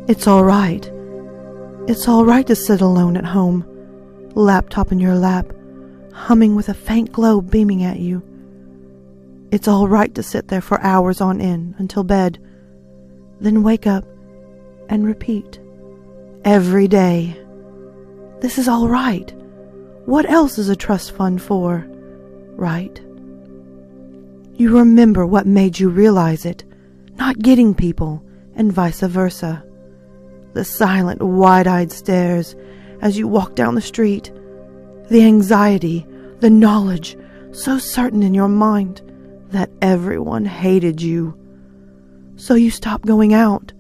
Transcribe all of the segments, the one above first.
It's all right. It's all right to sit alone at home, laptop in your lap, humming with a faint glow beaming at you. It's all right to sit there for hours on end until bed, then wake up and repeat. Every day. This is all right. What else is a trust fund for, right? You remember what made you realize it, not getting people, and vice versa. The silent, wide-eyed stares as you walk down the street, the anxiety, the knowledge, so certain in your mind that everyone hated you. So you stopped going out.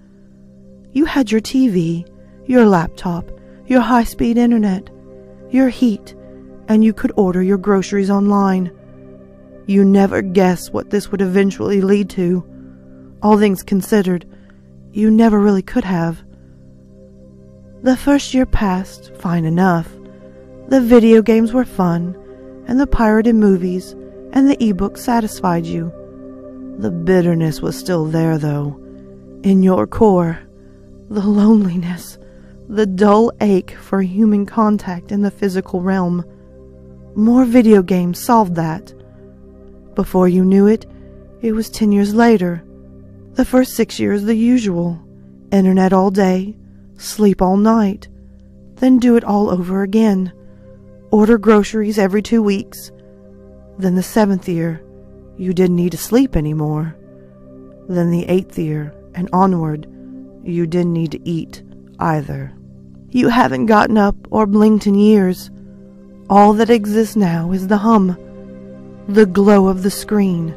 You had your TV, your laptop, your high-speed internet, your heat, and you could order your groceries online. You never guessed what this would eventually lead to. All things considered, you never really could have. The first year passed fine enough. The video games were fun, and the pirated movies and the ebooks satisfied you. The bitterness was still there, though. In your core, the loneliness, the dull ache for human contact in the physical realm. More video games solved that. Before you knew it, it was 10 years later. The first 6 years the usual. Internet all day, sleep all night, then do it all over again. Order groceries every 2 weeks. Then the 7th year, you didn't need to sleep anymore. Then the 8th year and onward, you didn't need to eat either. You haven't gotten up or blinked in years. All that exists now is the hum, the glow of the screen,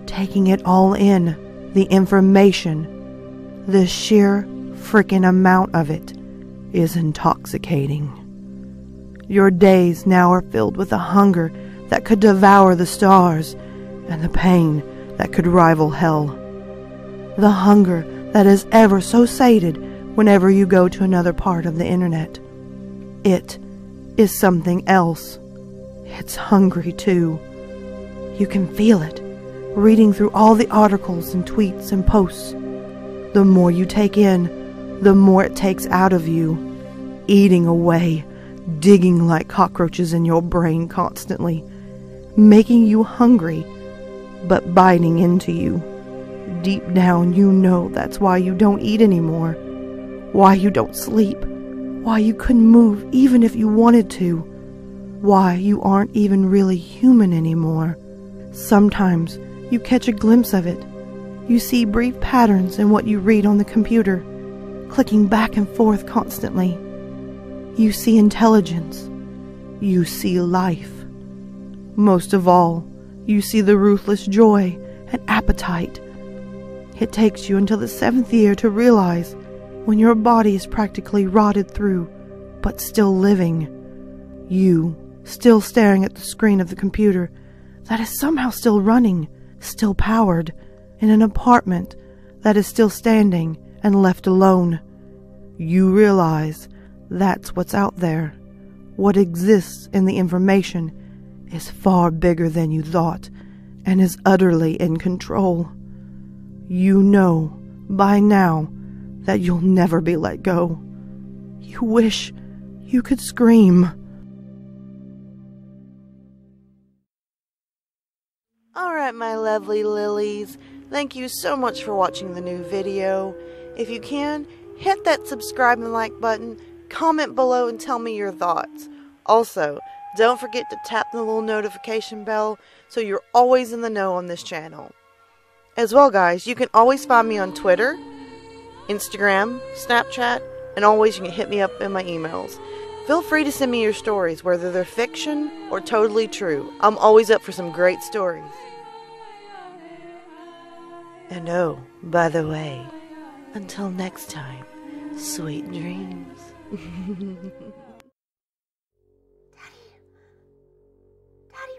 taking it all in, the information. The sheer frickin' amount of it is intoxicating. Your days now are filled with a hunger that could devour the stars and the pain that could rival hell. The hunger that is ever so sated whenever you go to another part of the internet. It is something else. It's hungry too. You can feel it, reading through all the articles and tweets and posts. The more you take in, the more it takes out of you, eating away, digging like cockroaches in your brain constantly, making you hungry, but biting into you. Deep down you know that's why you don't eat anymore, why you don't sleep, why you couldn't move even if you wanted to, why you aren't even really human anymore. Sometimes you catch a glimpse of it. You see brief patterns in what you read on the computer, clicking back and forth constantly. You see intelligence. You see life. Most of all, you see the ruthless joy and appetite. It takes you until the 7th year to realize, when your body is practically rotted through, but still living, you still staring at the screen of the computer that is somehow still running, still powered, in an apartment that is still standing and left alone. You realize that's what's out there. What exists in the information is far bigger than you thought and is utterly in control. You know by now that you'll never be let go. You wish you could scream. Alright, my lovely lilies, thank you so much for watching the new video. If you can, hit that subscribe and like button, comment below and tell me your thoughts. Also, don't forget to tap the little notification bell so you're always in the know on this channel. As well, guys, you can always find me on Twitter, Instagram, Snapchat, and always you can hit me up in my emails. Feel free to send me your stories, whether they're fiction or totally true. I'm always up for some great stories. And oh, by the way, until next time, sweet dreams. Daddy,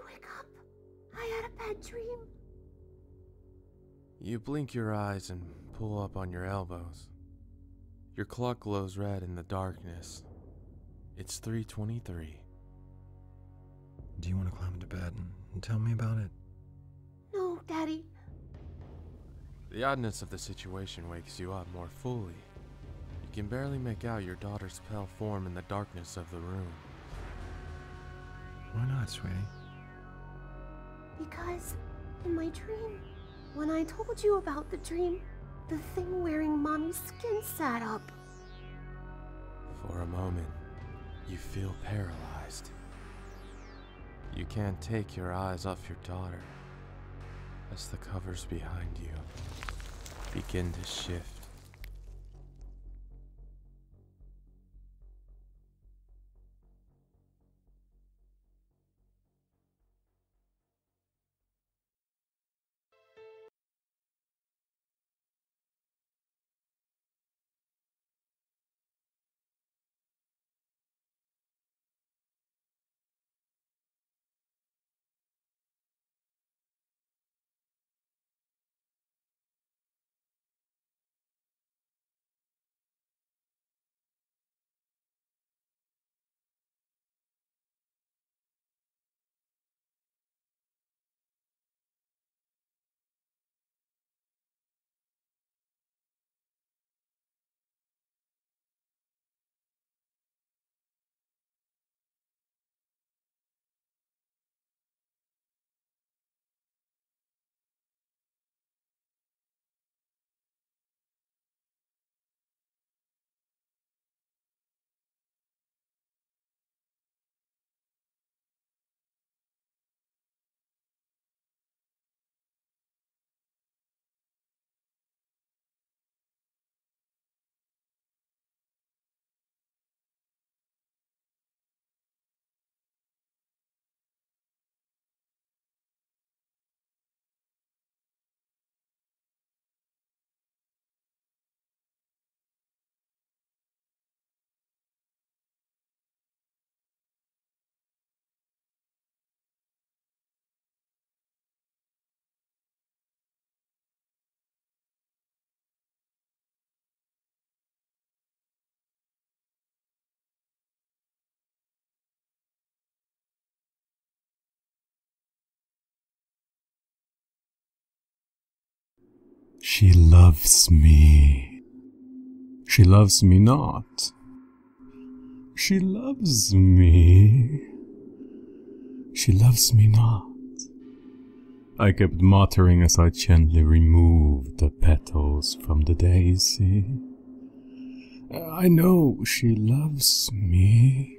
wake up. I had a bad dream. You blink your eyes and pull up on your elbows. Your clock glows red in the darkness. It's 3:23. Do you want to climb into bed and tell me about it? No, Daddy. The oddness of the situation wakes you up more fully. You can barely make out your daughter's pale form in the darkness of the room. Why not, sweetie? Because in my dream, when I told you about the dream, the thing wearing Mommy's skin sat up. For a moment, you feel paralyzed. You can't take your eyes off your daughter as the covers behind you begin to shift. She loves me. She loves me not. She loves me. She loves me not. I kept muttering as I gently removed the petals from the daisy. I know she loves me.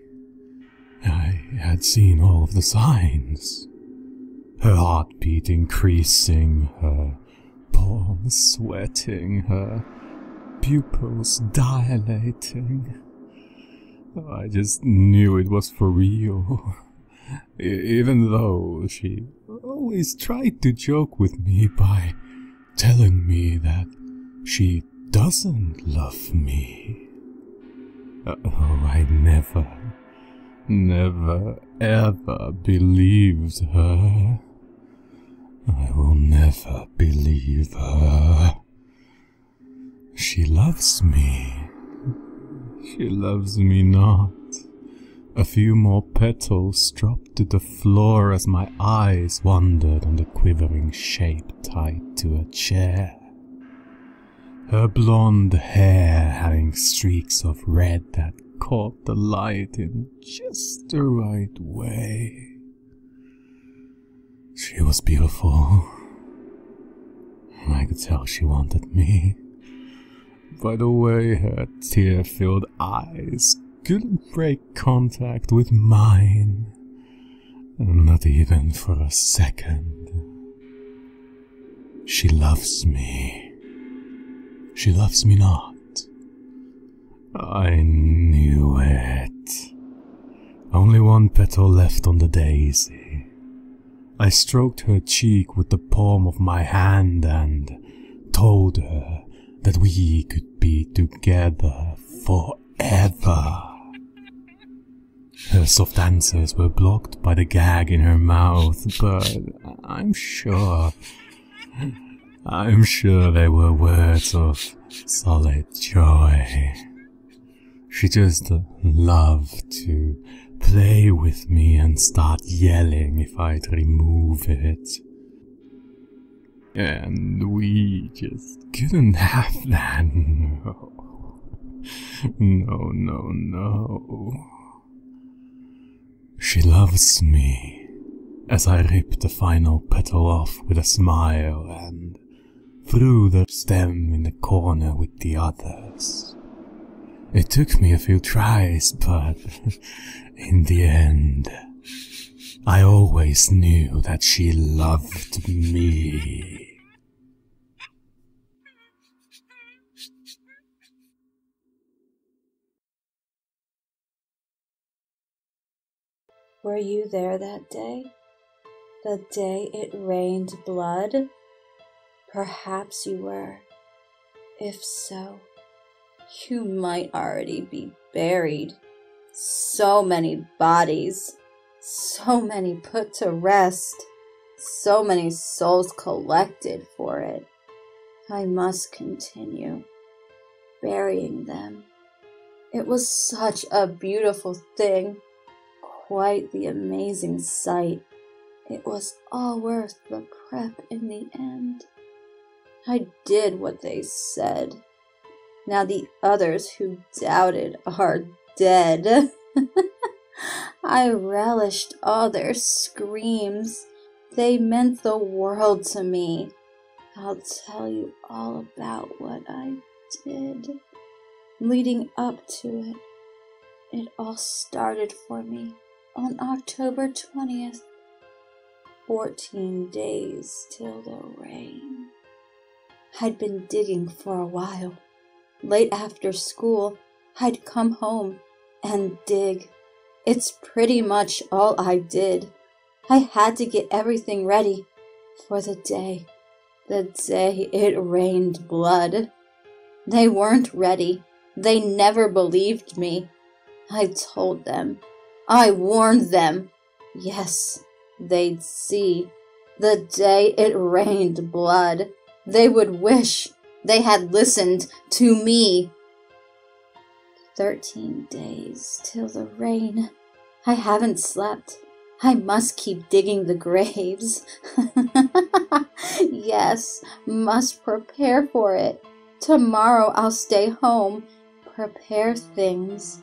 I had seen all of the signs. Her heartbeat increasing, her palms sweating, her pupils dilating. I just knew it was for real. Even though she always tried to joke with me by telling me that she doesn't love me. Oh, I never ever believed her. I will never believe her. She loves me. She loves me not. A few more petals dropped to the floor as my eyes wandered on the quivering shape tied to a chair. Her blonde hair having streaks of red that caught the light in just the right way. She was beautiful. I could tell she wanted me. By the way her tear-filled eyes couldn't break contact with mine. Not even for a second. She loves me. She loves me not. I knew it. Only one petal left on the daisy. I stroked her cheek with the palm of my hand and told her that we could be together forever. Her soft answers were blocked by the gag in her mouth, but I'm sure they were words of solid joy. She just loved to play with me and start yelling if I'd remove it. And we just couldn't have that. No. She loves me, as I ripped the final petal off with a smile and threw the stem in the corner with the others. It took me a few tries, but in the end, I always knew that she loved me. Were you there that day? The day it rained blood? Perhaps you were. If so, you might already be buried. So many bodies, so many put to rest, so many souls collected for it. I must continue burying them. It was such a beautiful thing, quite the amazing sight. It was all worth the prep in the end. I did what they said. Now the others who doubted are dead. I relished all their screams. They meant the world to me. I'll tell you all about what I did. Leading up to it, it all started for me on October 20th. 14 days till the rain. I'd been digging for a while. Late after school, I'd come home and dig. It's pretty much all I did. I had to get everything ready for the day it rained blood. They weren't ready. They never believed me. I told them. I warned them. Yes, they'd see. The day it rained blood, they would wish they had listened to me. 13 days till the rain. I haven't slept. I must keep digging the graves. Yes, must prepare for it. Tomorrow I'll stay home, prepare things.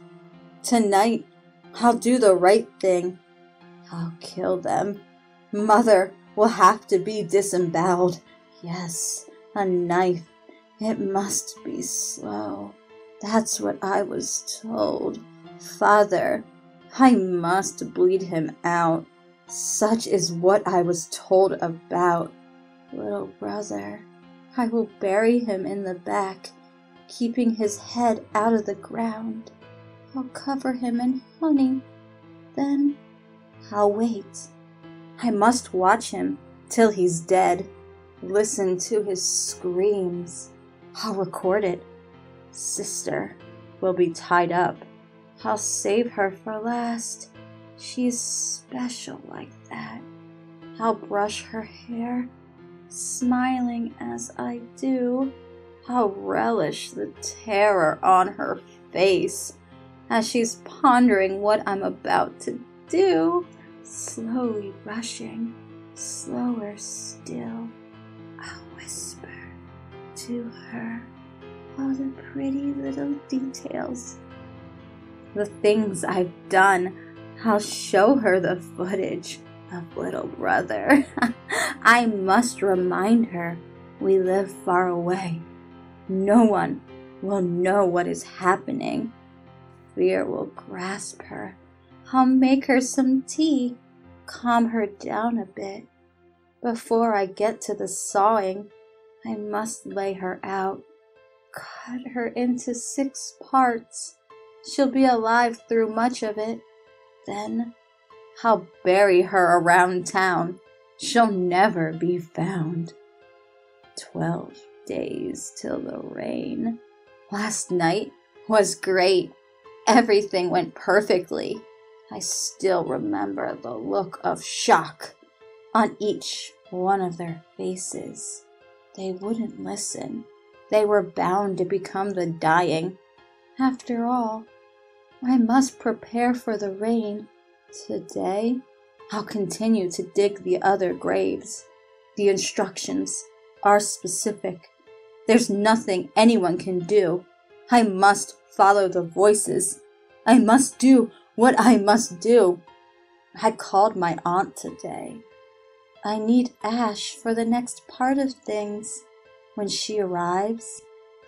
Tonight I'll do the right thing. I'll kill them. Mother will have to be disemboweled. Yes, a knife. It must be slow. That's what I was told. Father, I must bleed him out. Such is what I was told about. Little brother, I will bury him in the back, keeping his head out of the ground. I'll cover him in honey. Then I'll wait. I must watch him till he's dead. Listen to his screams. I'll record it. Sister will be tied up. I'll save her for last. She's special like that. I'll brush her hair, smiling as I do. I'll relish the terror on her face as she's pondering what I'm about to do. Slowly rushing, slower still, I'll whisper to her all the pretty little details. The things I've done, I'll show her the footage of little brother. I must remind her we live far away. No one will know what is happening. Fear will grasp her. I'll make her some tea, calm her down a bit. Before I get to the sawing, I must lay her out, cut her into 6 parts. She'll be alive through much of it. Then I'll bury her around town. She'll never be found. 12 days till the rain. Last night was great. Everything went perfectly. I still remember the look of shock on each one of their faces. They wouldn't listen. They were bound to become the dying. After all, I must prepare for the rain. Today, I'll continue to dig the other graves. The instructions are specific. There's nothing anyone can do. I must follow the voices. I must do what I must do. I called my aunt today. I need ash for the next part of things. When she arrives,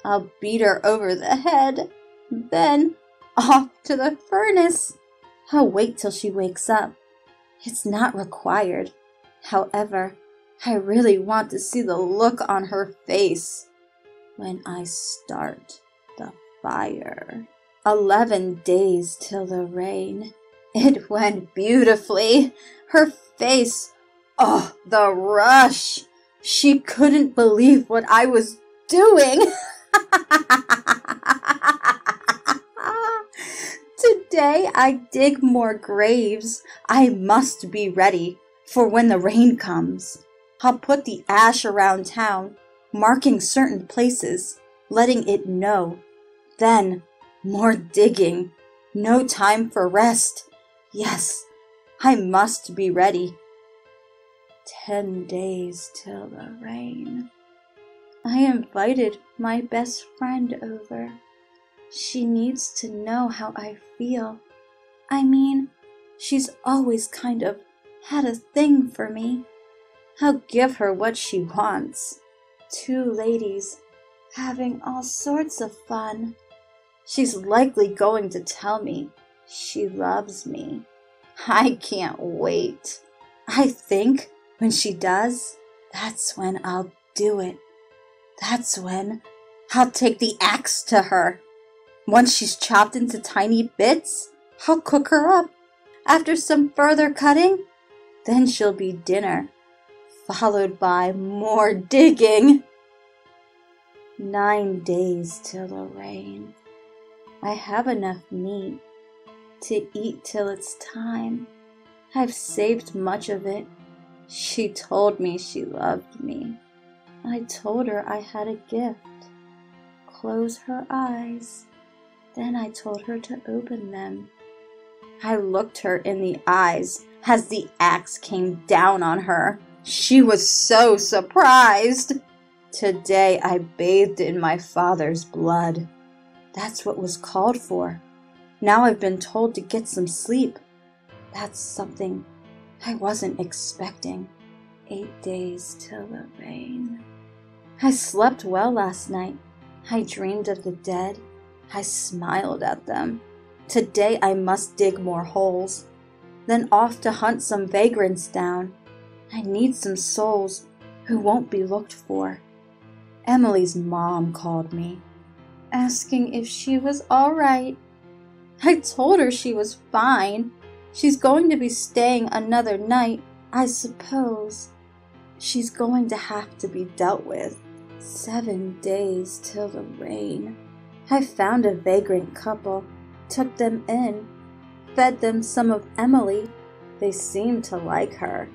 I'll beat her over the head. Then, off to the furnace. I'll wait till she wakes up. It's not required. However, I really want to see the look on her face when I start the fire. 11 days till the rain. It went beautifully. Her face, oh, the rush. She couldn't believe what I was doing. Today I dig more graves. I must be ready for when the rain comes. I'll put the ash around town, marking certain places, letting it know. Then, more digging. No time for rest. Yes, I must be ready. 10 days till the rain. I invited my best friend over. She needs to know how I feel. I mean, she's always kind of had a thing for me. I'll give her what she wants. 2 ladies having all sorts of fun. She's likely going to tell me she loves me. I can't wait. I think when she does, that's when I'll do it. That's when I'll take the axe to her. Once she's chopped into tiny bits, I'll cook her up. After some further cutting, then she'll be dinner, followed by more digging. 9 days till the rain. I have enough meat to eat till it's time. I've saved much of it. She told me she loved me. I told her I had a gift. Close her eyes. Then I told her to open them. I looked her in the eyes as the axe came down on her. She was so surprised. Today I bathed in my father's blood. That's what was called for. Now I've been told to get some sleep. That's something I wasn't expecting. 8 days till the rain. I slept well last night. I dreamed of the dead. I smiled at them. Today I must dig more holes. Then off to hunt some vagrants down. I need some souls who won't be looked for. Emily's mom called me, asking if she was all right. I told her she was fine. She's going to be staying another night, I suppose. She's going to have to be dealt with. 7 days till the rain. I found a vagrant couple, took them in, fed them some of Emily. They seemed to like her.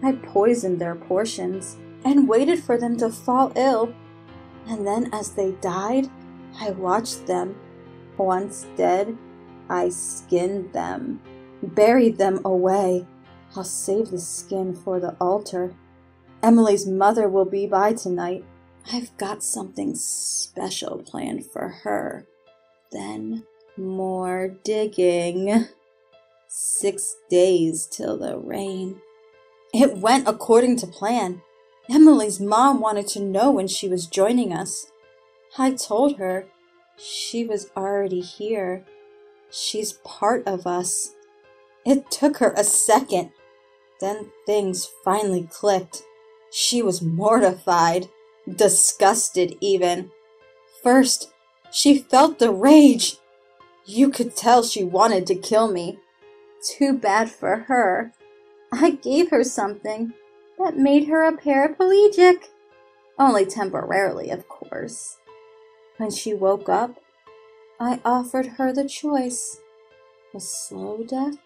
I poisoned their portions and waited for them to fall ill. And then as they died, I watched them. Once dead, I skinned them, buried them away. I'll save the skin for the altar. Emily's mother will be by tonight. I've got something special planned for her. Then more digging. 6 days till the rain. It went according to plan. Emily's mom wanted to know when she was joining us. I told her she was already here. She's part of us. It took her a second. Then things finally clicked. She was mortified, disgusted even. First, she felt the rage. You could tell she wanted to kill me. Too bad for her. I gave her something that made her a paraplegic. Only temporarily, of course. When she woke up, I offered her the choice. A slow death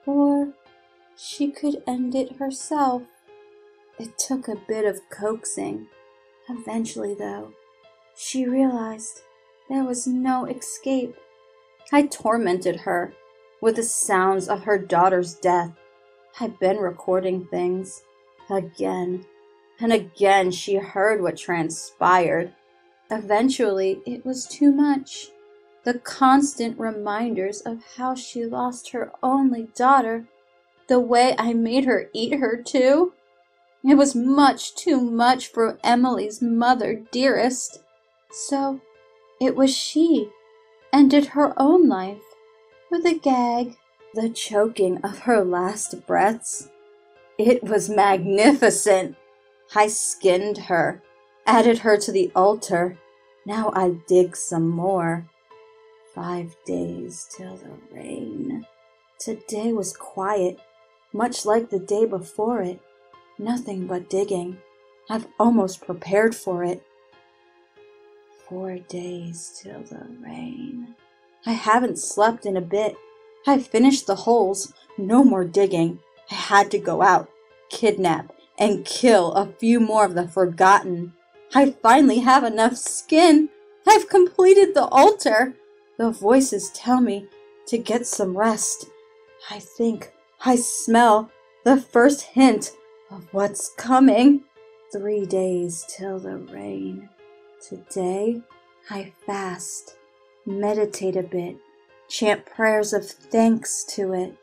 Or she could end it herself. It took a bit of coaxing. Eventually, though, she realized there was no escape. I tormented her with the sounds of her daughter's death. I'd been recording things. Again and again she heard what transpired. Eventually, it was too much. The constant reminders of how she lost her only daughter, the way I made her eat her too. It was much too much for Emily's mother dearest. So it was she ended her own life with a gag. The choking of her last breaths. It was magnificent. I skinned her, added her to the altar. Now I dig some more. 5 days till the rain. Today was quiet, much like the day before it. Nothing but digging. I've almost prepared for it. 4 days till the rain. I haven't slept in a bit. I finished the holes. No more digging. I had to go out, kidnap, and kill a few more of the forgotten. I finally have enough skin. I've completed the altar. The voices tell me to get some rest. I think I smell the first hint of what's coming. 3 days till the rain. Today, I fast, meditate a bit, chant prayers of thanks to it.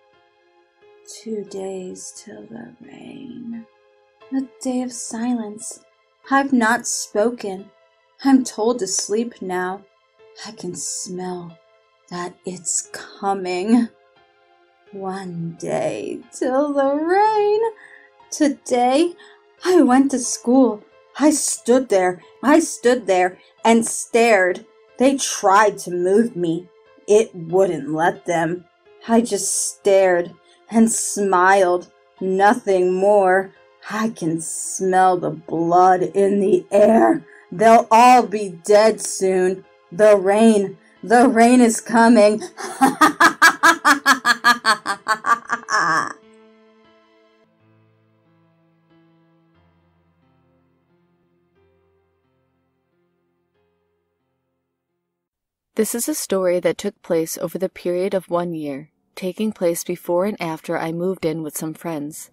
2 days till the rain. A day of silence. I've not spoken. I'm told to sleep now. I can smell that it's coming. 1 day till the rain. Today, I went to school. I stood there and stared. They tried to move me. It wouldn't let them. I just stared and smiled. Nothing more. I can smell the blood in the air. They'll all be dead soon. The rain is coming. This is a story that took place over the period of 1 year, taking place before and after I moved in with some friends.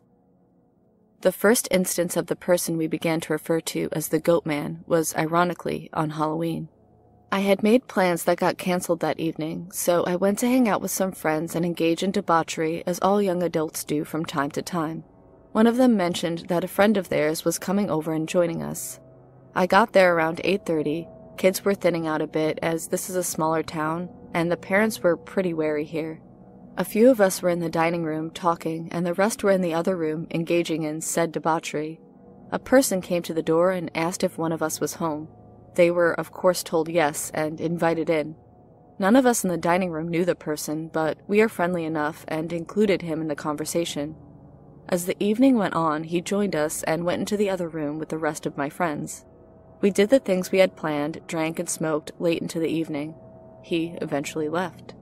The first instance of the person we began to refer to as the Goat Man was, ironically, on Halloween. I had made plans that got cancelled that evening, so I went to hang out with some friends and engage in debauchery as all young adults do from time to time. One of them mentioned that a friend of theirs was coming over and joining us. I got there around 8:30. Kids were thinning out a bit as this is a smaller town, and the parents were pretty wary here. A few of us were in the dining room talking, and the rest were in the other room engaging in said debauchery. A person came to the door and asked if one of us was home. They were, of course, told yes and invited in. None of us in the dining room knew the person, but we are friendly enough and included him in the conversation. As the evening went on, he joined us and went into the other room with the rest of my friends. We did the things we had planned, drank and smoked late into the evening. He eventually left.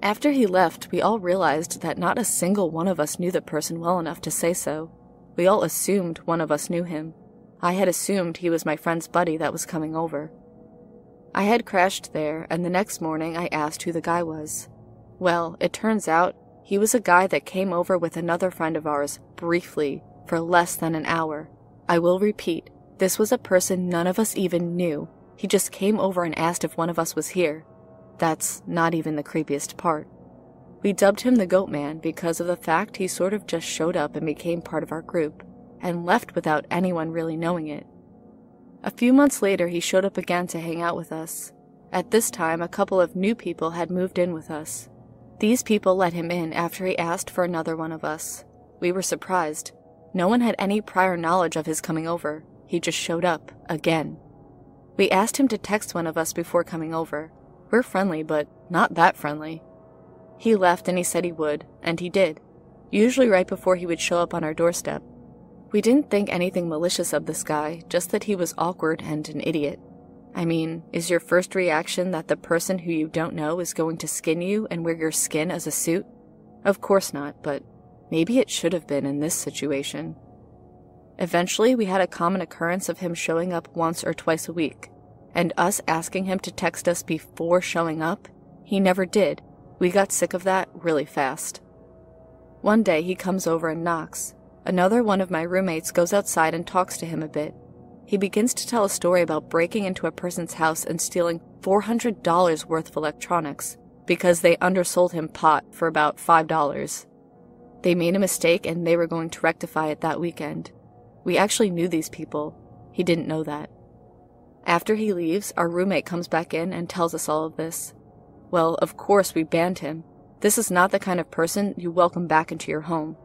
After he left, we all realized that not a single one of us knew the person well enough to say so. We all assumed one of us knew him. I had assumed he was my friend's buddy that was coming over. I had crashed there, and the next morning I asked who the guy was. Well, it turns out he was a guy that came over with another friend of ours, briefly, for less than an hour. I will repeat, this was a person none of us even knew. He just came over and asked if one of us was here. That's not even the creepiest part. We dubbed him the Goat Man because of the fact he sort of just showed up and became part of our group, and left without anyone really knowing it. A few months later, he showed up again to hang out with us. At this time, a couple of new people had moved in with us. These people let him in after he asked for another one of us. We were surprised. No one had any prior knowledge of his coming over. He just showed up, again. We asked him to text one of us before coming over. We're friendly, but not that friendly. He left and he said he would, and he did. Usually right before he would show up on our doorstep. We didn't think anything malicious of this guy, just that he was awkward and an idiot. I mean, is your first reaction that the person who you don't know is going to skin you and wear your skin as a suit? Of course not, but maybe it should have been in this situation. Eventually, we had a common occurrence of him showing up once or twice a week, and us asking him to text us before showing up, he never did. We got sick of that really fast. One day, he comes over and knocks. Another one of my roommates goes outside and talks to him a bit. He begins to tell a story about breaking into a person's house and stealing $400 worth of electronics because they undersold him pot for about $5. They made a mistake and they were going to rectify it that weekend. We actually knew these people. He didn't know that. After he leaves, our roommate comes back in and tells us all of this. Well, of course we banned him. This is not the kind of person you welcome back into your home.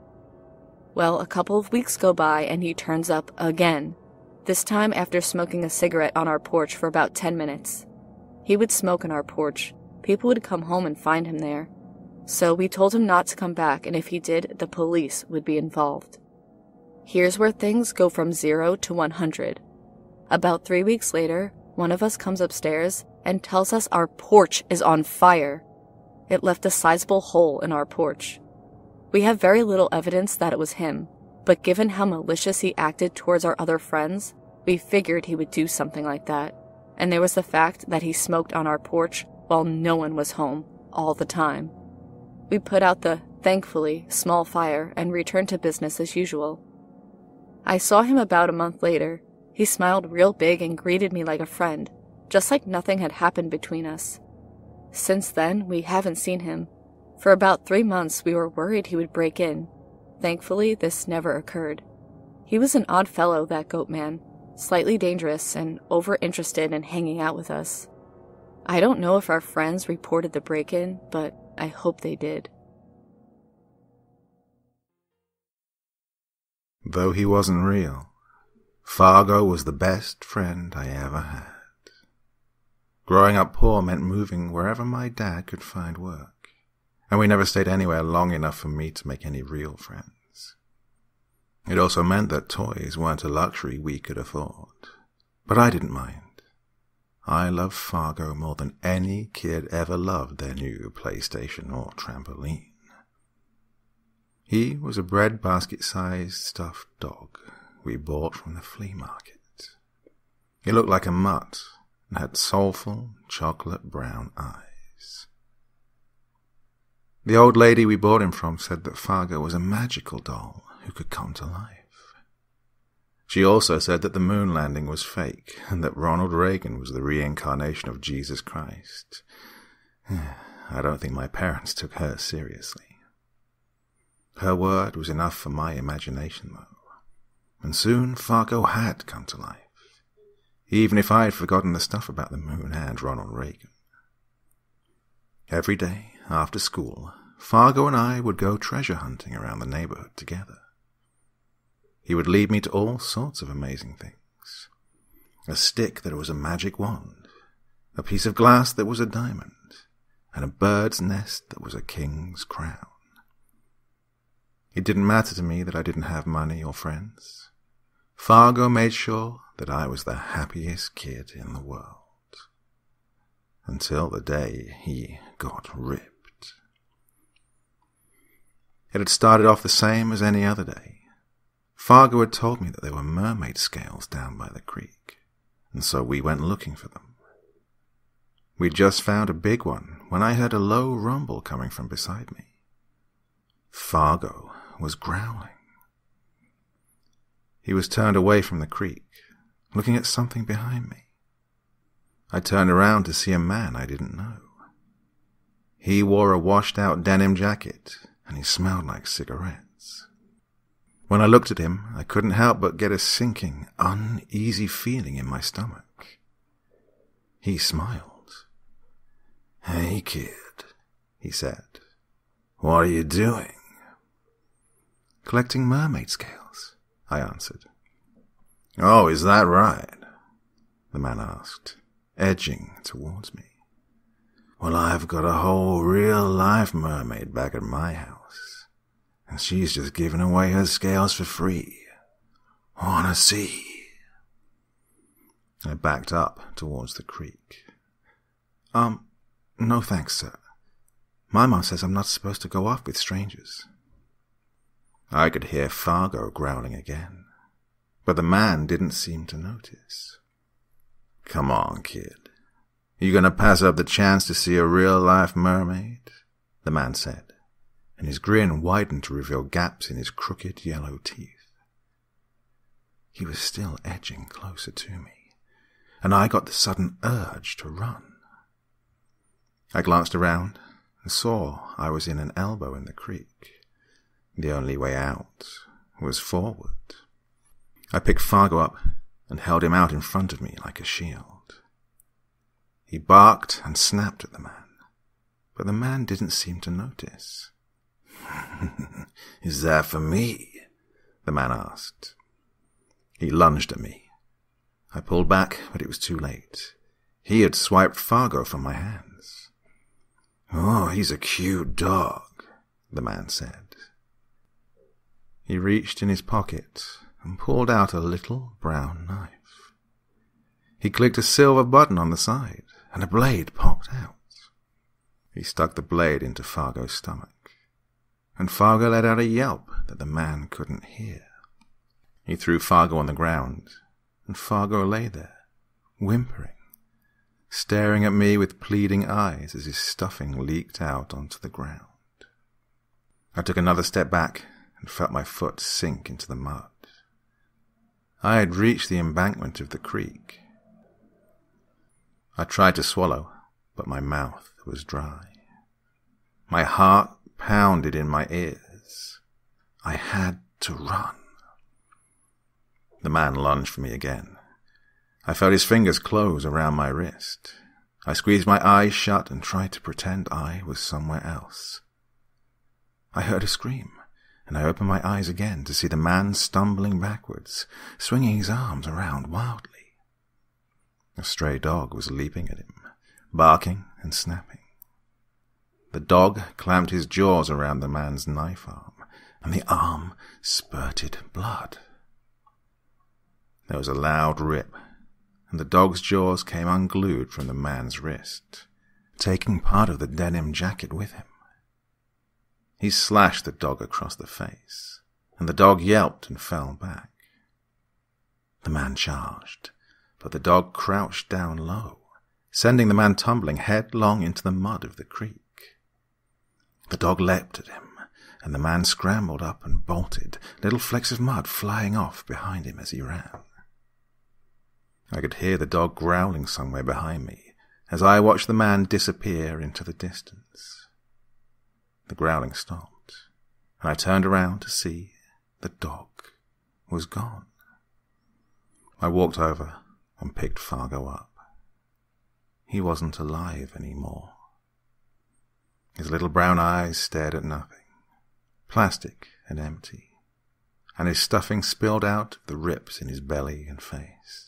Well, a couple of weeks go by and he turns up again. This time after smoking a cigarette on our porch for about 10 minutes. He would smoke on our porch. People would come home and find him there. So we told him not to come back, and if he did, the police would be involved. Here's where things go from 0 to 100. About 3 weeks later, one of us comes upstairs and tells us our porch is on fire. It left a sizable hole in our porch. We have very little evidence that it was him, but given how malicious he acted towards our other friends, we figured he would do something like that. And there was the fact that he smoked on our porch while no one was home, all the time. We put out the, thankfully, small fire and returned to business as usual. I saw him about a month later. He smiled real big and greeted me like a friend, just like nothing had happened between us. Since then, we haven't seen him. For about 3 months, we were worried he would break in. Thankfully, this never occurred. He was an odd fellow, that goat man, slightly dangerous and over-interested in hanging out with us. I don't know if our friends reported the break-in, but I hope they did. Though he wasn't real, Fargo was the best friend I ever had. Growing up poor meant moving wherever my dad could find work, and we never stayed anywhere long enough for me to make any real friends. It also meant that toys weren't a luxury we could afford, but I didn't mind. I loved Fargo more than any kid ever loved their new PlayStation or trampoline. He was a breadbasket-sized stuffed dog we bought from the flea market. He looked like a mutt and had soulful, chocolate-brown eyes. The old lady we bought him from said that Fargo was a magical doll who could come to life. She also said that the moon landing was fake and that Ronald Reagan was the reincarnation of Jesus Christ. I don't think my parents took her seriously. Her word was enough for my imagination, though, and soon Fargo had come to life, even if I had forgotten the stuff about the moon and Ronald Reagan. Every day, after school, Fargo and I would go treasure hunting around the neighborhood together. He would lead me to all sorts of amazing things. A stick that was a magic wand, a piece of glass that was a diamond, and a bird's nest that was a king's crown. It didn't matter to me that I didn't have money or friends. Fargo made sure that I was the happiest kid in the world. Until the day he got ripped. It had started off the same as any other day. Fargo had told me that there were mermaid scales down by the creek, and so we went looking for them. We'd just found a big one when I heard a low rumble coming from beside me. Fargo was growling. He was turned away from the creek, looking at something behind me. I turned around to see a man I didn't know. He wore a washed-out denim jacket, and he smelled like cigarettes. When I looked at him, I couldn't help but get a sinking, uneasy feeling in my stomach. He smiled. "Hey, kid," he said. "What are you doing?" "Collecting mermaid scales," I answered. "Oh, is that right?" the man asked, edging towards me. "Well, I've got a whole real-life mermaid back at my house, and she's just giving away her scales for free. Wanna see?" I backed up towards the creek. No thanks, sir. My mom says I'm not supposed to go off with strangers. I could hear Fargo growling again, but the man didn't seem to notice. Come on, kid. You gonna pass up the chance to see a real-life mermaid? The man said, and his grin widened to reveal gaps in his crooked yellow teeth. He was still edging closer to me, and I got the sudden urge to run. I glanced around and saw I was in an elbow in the creek. The only way out was forward. I picked Fargo up and held him out in front of me like a shield. He barked and snapped at the man, but the man didn't seem to notice. Is that for me? The man asked. He lunged at me. I pulled back, but it was too late. He had swiped Fargo from my hands. Oh, he's a cute dog, the man said. He reached in his pocket and pulled out a little brown knife. He clicked a silver button on the side, and a blade popped out. He stuck the blade into Fargo's stomach, and Fargo let out a yelp that the man couldn't hear. He threw Fargo on the ground, and Fargo lay there, whimpering, staring at me with pleading eyes as his stuffing leaked out onto the ground. I took another step back and felt my foot sink into the mud. I had reached the embankment of the creek. I tried to swallow, but my mouth was dry. My heart pounded in my ears. I had to run. The man lunged for me again. I felt his fingers close around my wrist. I squeezed my eyes shut and tried to pretend I was somewhere else. I heard a scream, and I opened my eyes again to see the man stumbling backwards, swinging his arms around wildly. A stray dog was leaping at him, barking and snapping. The dog clamped his jaws around the man's knife arm, and the arm spurted blood. There was a loud rip, and the dog's jaws came unglued from the man's wrist, taking part of the denim jacket with him. He slashed the dog across the face, and the dog yelped and fell back. The man charged, but the dog crouched down low, sending the man tumbling headlong into the mud of the creek. The dog leapt at him, and the man scrambled up and bolted, little flecks of mud flying off behind him as he ran. I could hear the dog growling somewhere behind me as I watched the man disappear into the distance. The growling stopped, and I turned around to see the dog was gone. I walked over and picked Fargo up. He wasn't alive anymore. His little brown eyes stared at nothing, plastic and empty, and his stuffing spilled out of the rips in his belly and face.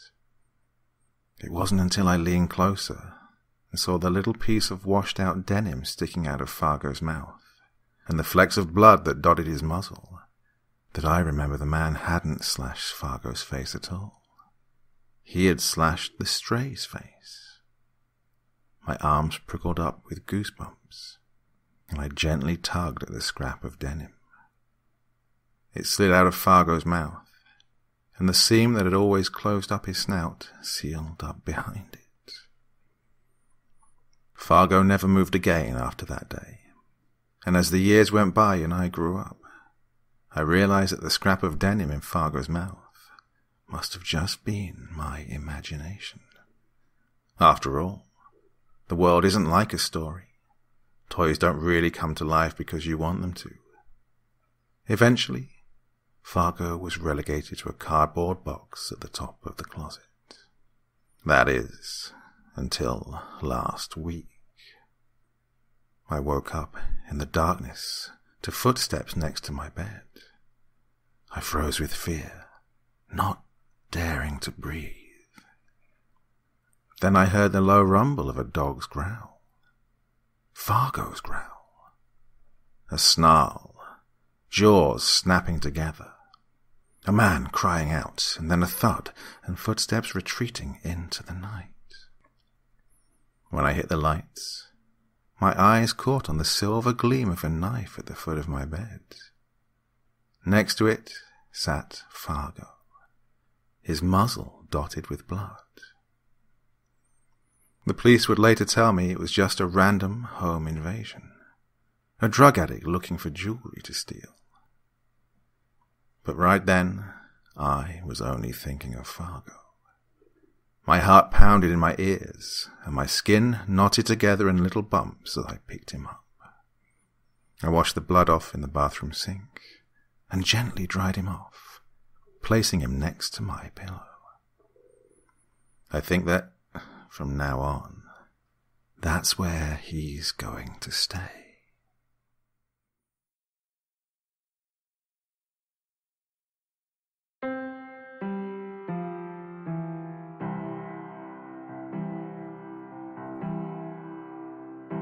It wasn't until I leaned closer and saw the little piece of washed-out denim sticking out of Fargo's mouth, and the flecks of blood that dotted his muzzle, that I remember the man hadn't slashed Fargo's face at all. He had slashed the stray's face. My arms prickled up with goosebumps, and I gently tugged at the scrap of denim. It slid out of Fargo's mouth, and the seam that had always closed up his snout sealed up behind it. Fargo never moved again after that day, and as the years went by and I grew up, I realized that the scrap of denim in Fargo's mouth must have just been my imagination. After all, the world isn't like a story. Toys don't really come to life because you want them to. Eventually, Fargo was relegated to a cardboard box at the top of the closet. That is, until last week. I woke up in the darkness to footsteps next to my bed. I froze with fear, not daring to breathe. Then I heard the low rumble of a dog's growl. Fargo's growl. A snarl, jaws snapping together. A man crying out, and then a thud, and footsteps retreating into the night. When I hit the lights, my eyes caught on the silver gleam of a knife at the foot of my bed. Next to it sat Fargo, his muzzle dotted with blood. The police would later tell me it was just a random home invasion, a drug addict looking for jewelry to steal. But right then, I was only thinking of Fargo. My heart pounded in my ears, and my skin knotted together in little bumps as I picked him up. I washed the blood off in the bathroom sink, and gently dried him off, placing him next to my pillow. I think that, from now on, that's where he's going to stay.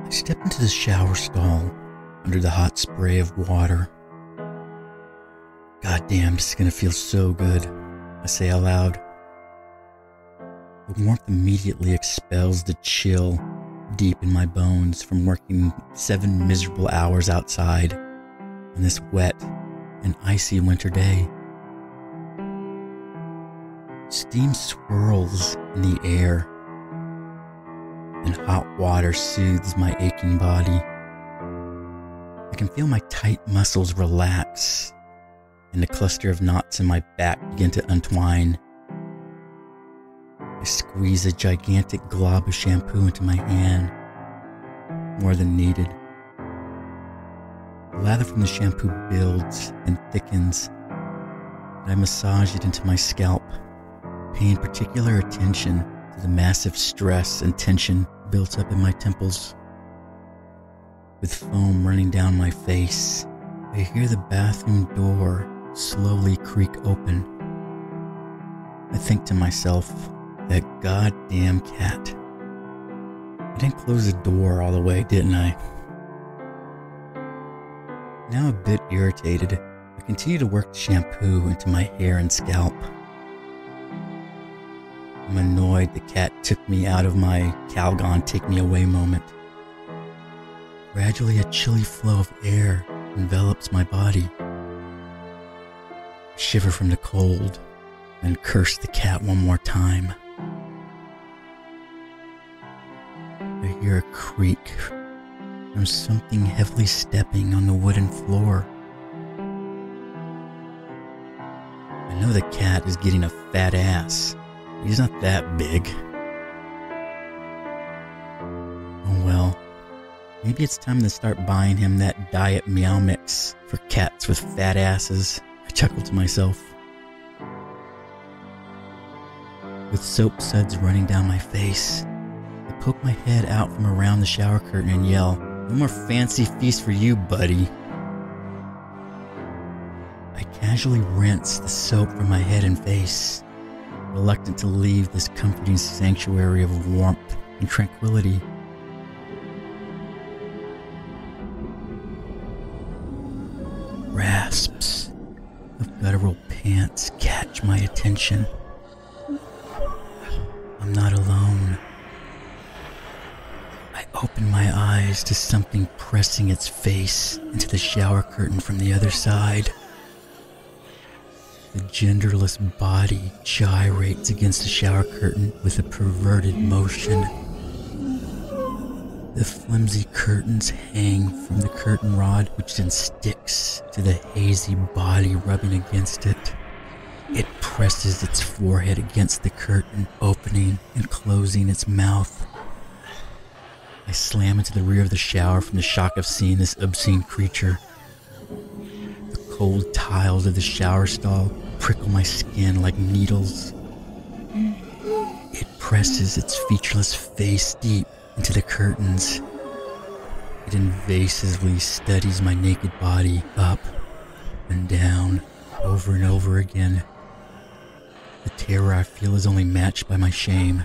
I stepped into the shower stall under the hot spray of water. Goddamn, this is gonna feel so good, I say aloud. The warmth immediately expels the chill deep in my bones from working 7 miserable hours outside on this wet and icy winter day. Steam swirls in the air, and hot water soothes my aching body. I can feel my tight muscles relax, and the cluster of knots in my back begin to untwine. I squeeze a gigantic glob of shampoo into my hand, more than needed. The lather from the shampoo builds and thickens, and I massage it into my scalp, paying particular attention to the massive stress and tension built up in my temples. With foam running down my face, I hear the bathroom door slowly creak open. I think to myself, that goddamn cat. I didn't close the door all the way, didn't I? Now a bit irritated, I continue to work the shampoo into my hair and scalp. I'm annoyed the cat took me out of my Calgon take me away moment. Gradually a chilly flow of air envelops my body. I shiver from the cold and curse the cat one more time. I hear a creak from something heavily stepping on the wooden floor. I know the cat is getting a fat ass. He's not that big. Oh well, maybe it's time to start buying him that diet meow mix for cats with fat asses. I chuckle to myself. With soap suds running down my face, I poke my head out from around the shower curtain and yell, "No more fancy feast for you, buddy." I casually rinse the soap from my head and face, reluctant to leave this comforting sanctuary of warmth and tranquility. Rasps of guttural pants catch my attention. I'm not alone. I open my eyes to something pressing its face into the shower curtain from the other side. The genderless body gyrates against the shower curtain with a perverted motion. The flimsy curtains hang from the curtain rod, which then sticks to the hazy body rubbing against it. It presses its forehead against the curtain, opening and closing its mouth. I slam into the rear of the shower from the shock of seeing this obscene creature. The cold tiles of the shower stall prickle my skin like needles. It presses its featureless face deep into the curtains. It invasively studies my naked body up and down over and over again. The terror I feel is only matched by my shame.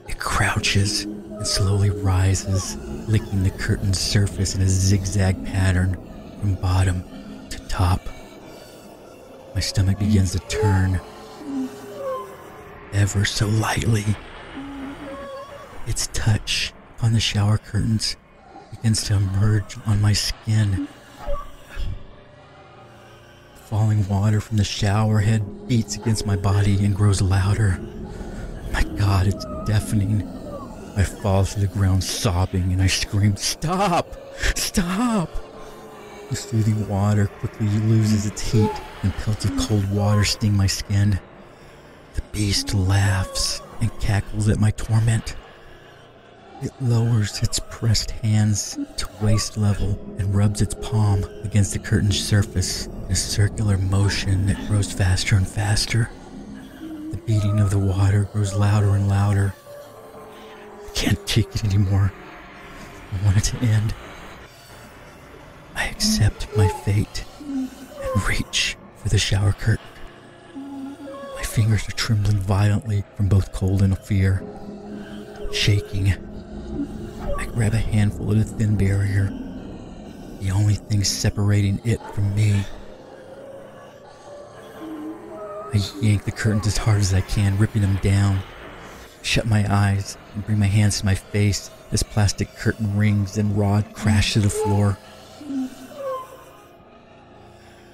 It crouches and slowly rises, licking the curtain's surface in a zigzag pattern from bottom to top. My stomach begins to turn, ever so lightly. Its touch on the shower curtains begins to emerge on my skin. Falling water from the shower head beats against my body and grows louder. My God, it's deafening. I fall to the ground sobbing and I scream, "Stop! Stop!" The soothing water quickly loses its heat and pelts of cold water sting my skin. The beast laughs and cackles at my torment. It lowers its pressed hands to waist level and rubs its palm against the curtain's surface in a circular motion that grows faster and faster. The beating of the water grows louder and louder. I can't take it anymore. I want it to end. I accept my fate and reach for the shower curtain. My fingers are trembling violently from both cold and fear. Shaking, I grab a handful of the thin barrier, the only thing separating it from me. I yank the curtains as hard as I can, ripping them down. Shut my eyes and bring my hands to my face as plastic curtain rings and rod crash to the floor.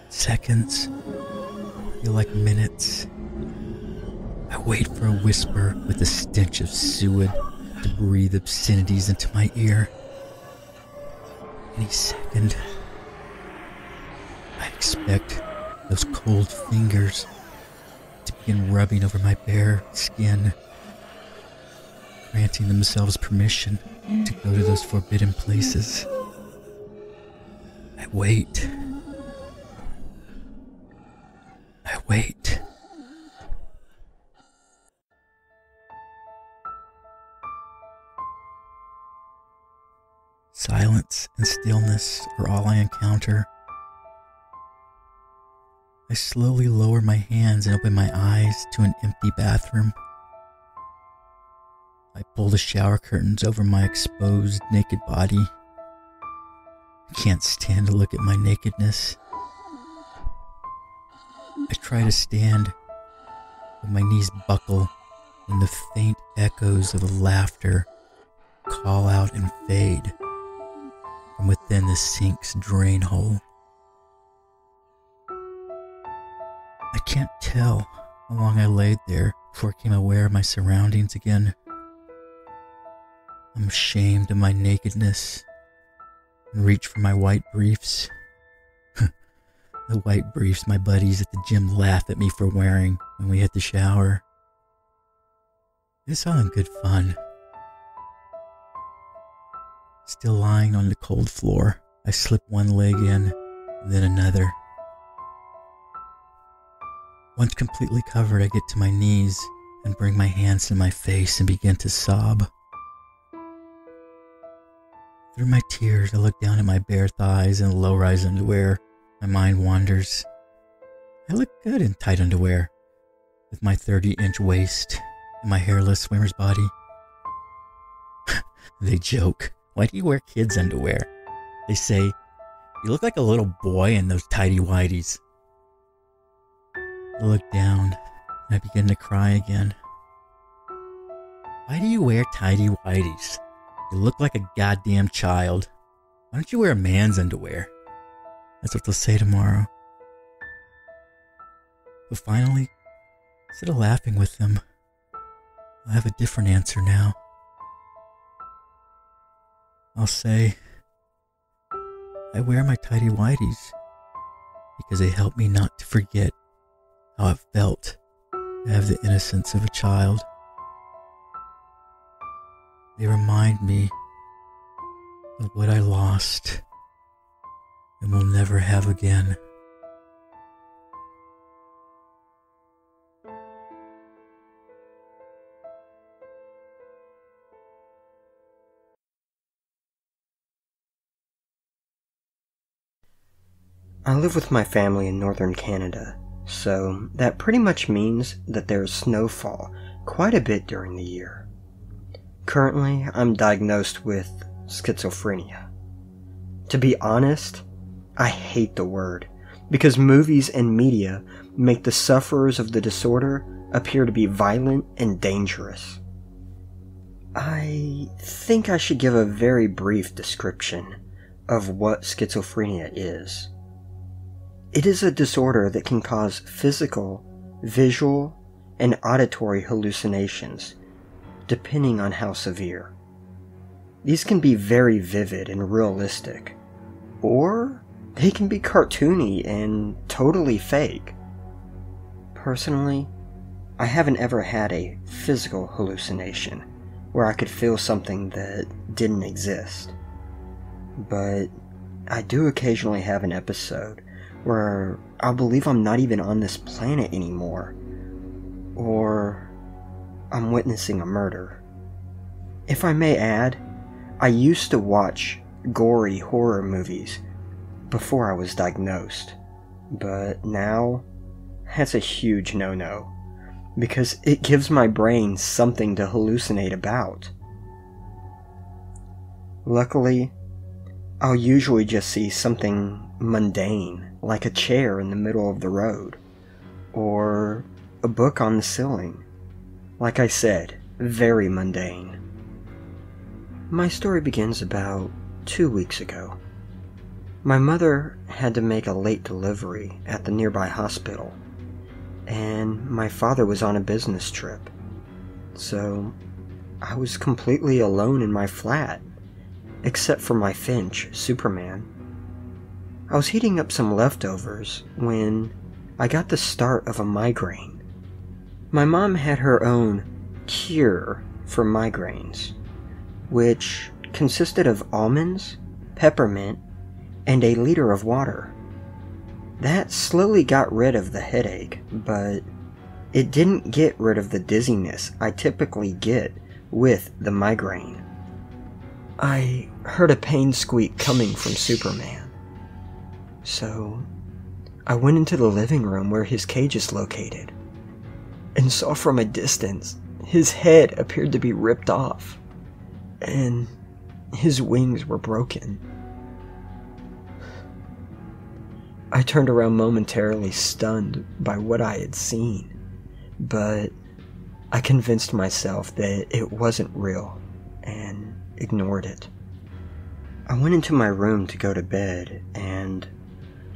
Seconds feel like minutes. I wait for a whisper with the stench of suet to breathe obscenities into my ear. Any second, I expect those cold fingers to begin rubbing over my bare skin, granting themselves permission to go to those forbidden places. I wait. I wait. Silence and stillness are all I encounter. I slowly lower my hands and open my eyes to an empty bathroom. I pull the shower curtains over my exposed, naked body. I can't stand to look at my nakedness. I try to stand, but my knees buckle and the faint echoes of laughter call out and fade from within the sink's drain hole. I can't tell how long I laid there before I became aware of my surroundings again. I'm ashamed of my nakedness and reach for my white briefs. The white briefs my buddies at the gym laugh at me for wearing when we hit the shower. It's all in good fun. Still lying on the cold floor, I slip one leg in, then another. Once completely covered, I get to my knees and bring my hands to my face and begin to sob. Through my tears, I look down at my bare thighs and low-rise underwear. My mind wanders. I look good in tight underwear, with my 30-inch waist and my hairless swimmer's body. They joke, "Why do you wear kids' underwear?" They say, "You look like a little boy in those tighty-whities." I look down and I begin to cry again. "Why do you wear tighty-whities? You look like a goddamn child. Why don't you wear a man's underwear?" That's what they'll say tomorrow. But finally, instead of laughing with them, I have a different answer now. I'll say, I wear my tighty-whities because they help me not to forget how it felt to have the innocence of a child. They remind me of what I lost and will never have again. I live with my family in northern Canada, so that pretty much means that there is snowfall quite a bit during the year. Currently, I'm diagnosed with schizophrenia. To be honest, I hate the word, because movies and media make the sufferers of the disorder appear to be violent and dangerous. I think I should give a very brief description of what schizophrenia is. It is a disorder that can cause physical, visual, and auditory hallucinations, depending on how severe. These can be very vivid and realistic, or they can be cartoony and totally fake. Personally, I haven't ever had a physical hallucination where I could feel something that didn't exist. But I do occasionally have an episode where I'll believe I'm not even on this planet anymore, or I'm witnessing a murder. If I may add, I used to watch gory horror movies before I was diagnosed, but now that's a huge no-no, because it gives my brain something to hallucinate about. Luckily, I'll usually just see something mundane, like a chair in the middle of the road, or a book on the ceiling. Like I said, very mundane. My story begins about 2 weeks ago. My mother had to make a late delivery at the nearby hospital, and my father was on a business trip, so I was completely alone in my flat, except for my Finch, Superman. I was heating up some leftovers when I got the start of a migraine. My mom had her own cure for migraines, which consisted of almonds, peppermint, and a liter of water. That slowly got rid of the headache, but it didn't get rid of the dizziness I typically get with the migraine. I heard a pain squeak coming from Superman, so I went into the living room where his cage is located, and saw from a distance his head appeared to be ripped off, and his wings were broken. I turned around momentarily stunned by what I had seen, but I convinced myself that it wasn't real and ignored it. I went into my room to go to bed, and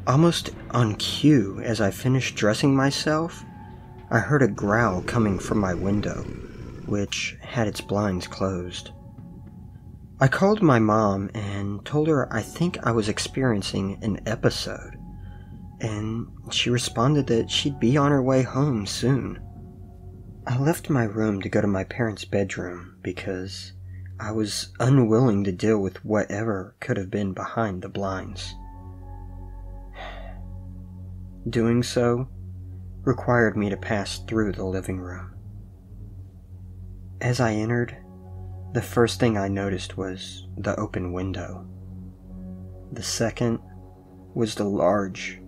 almost on cue as I finished dressing myself, I heard a growl coming from my window, which had its blinds closed. I called my mom and told her I think I was experiencing an episode, and she responded that she'd be on her way home soon. I left my room to go to my parents' bedroom because I was unwilling to deal with whatever could have been behind the blinds. Doing so required me to pass through the living room. As I entered, the first thing I noticed was the open window. The second was the large,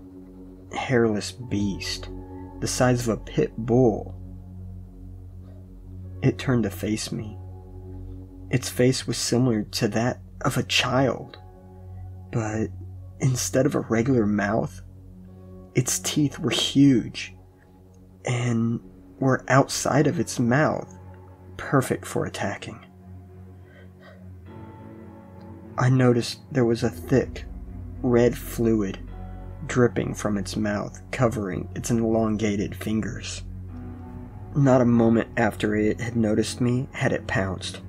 hairless beast, the size of a pit bull. It turned to face me. Its face was similar to that of a child, but instead of a regular mouth, its teeth were huge and were outside of its mouth, perfect for attacking. I noticed there was a thick, red fluid dripping from its mouth, covering its elongated fingers. Not a moment after it had noticed me had it pounced.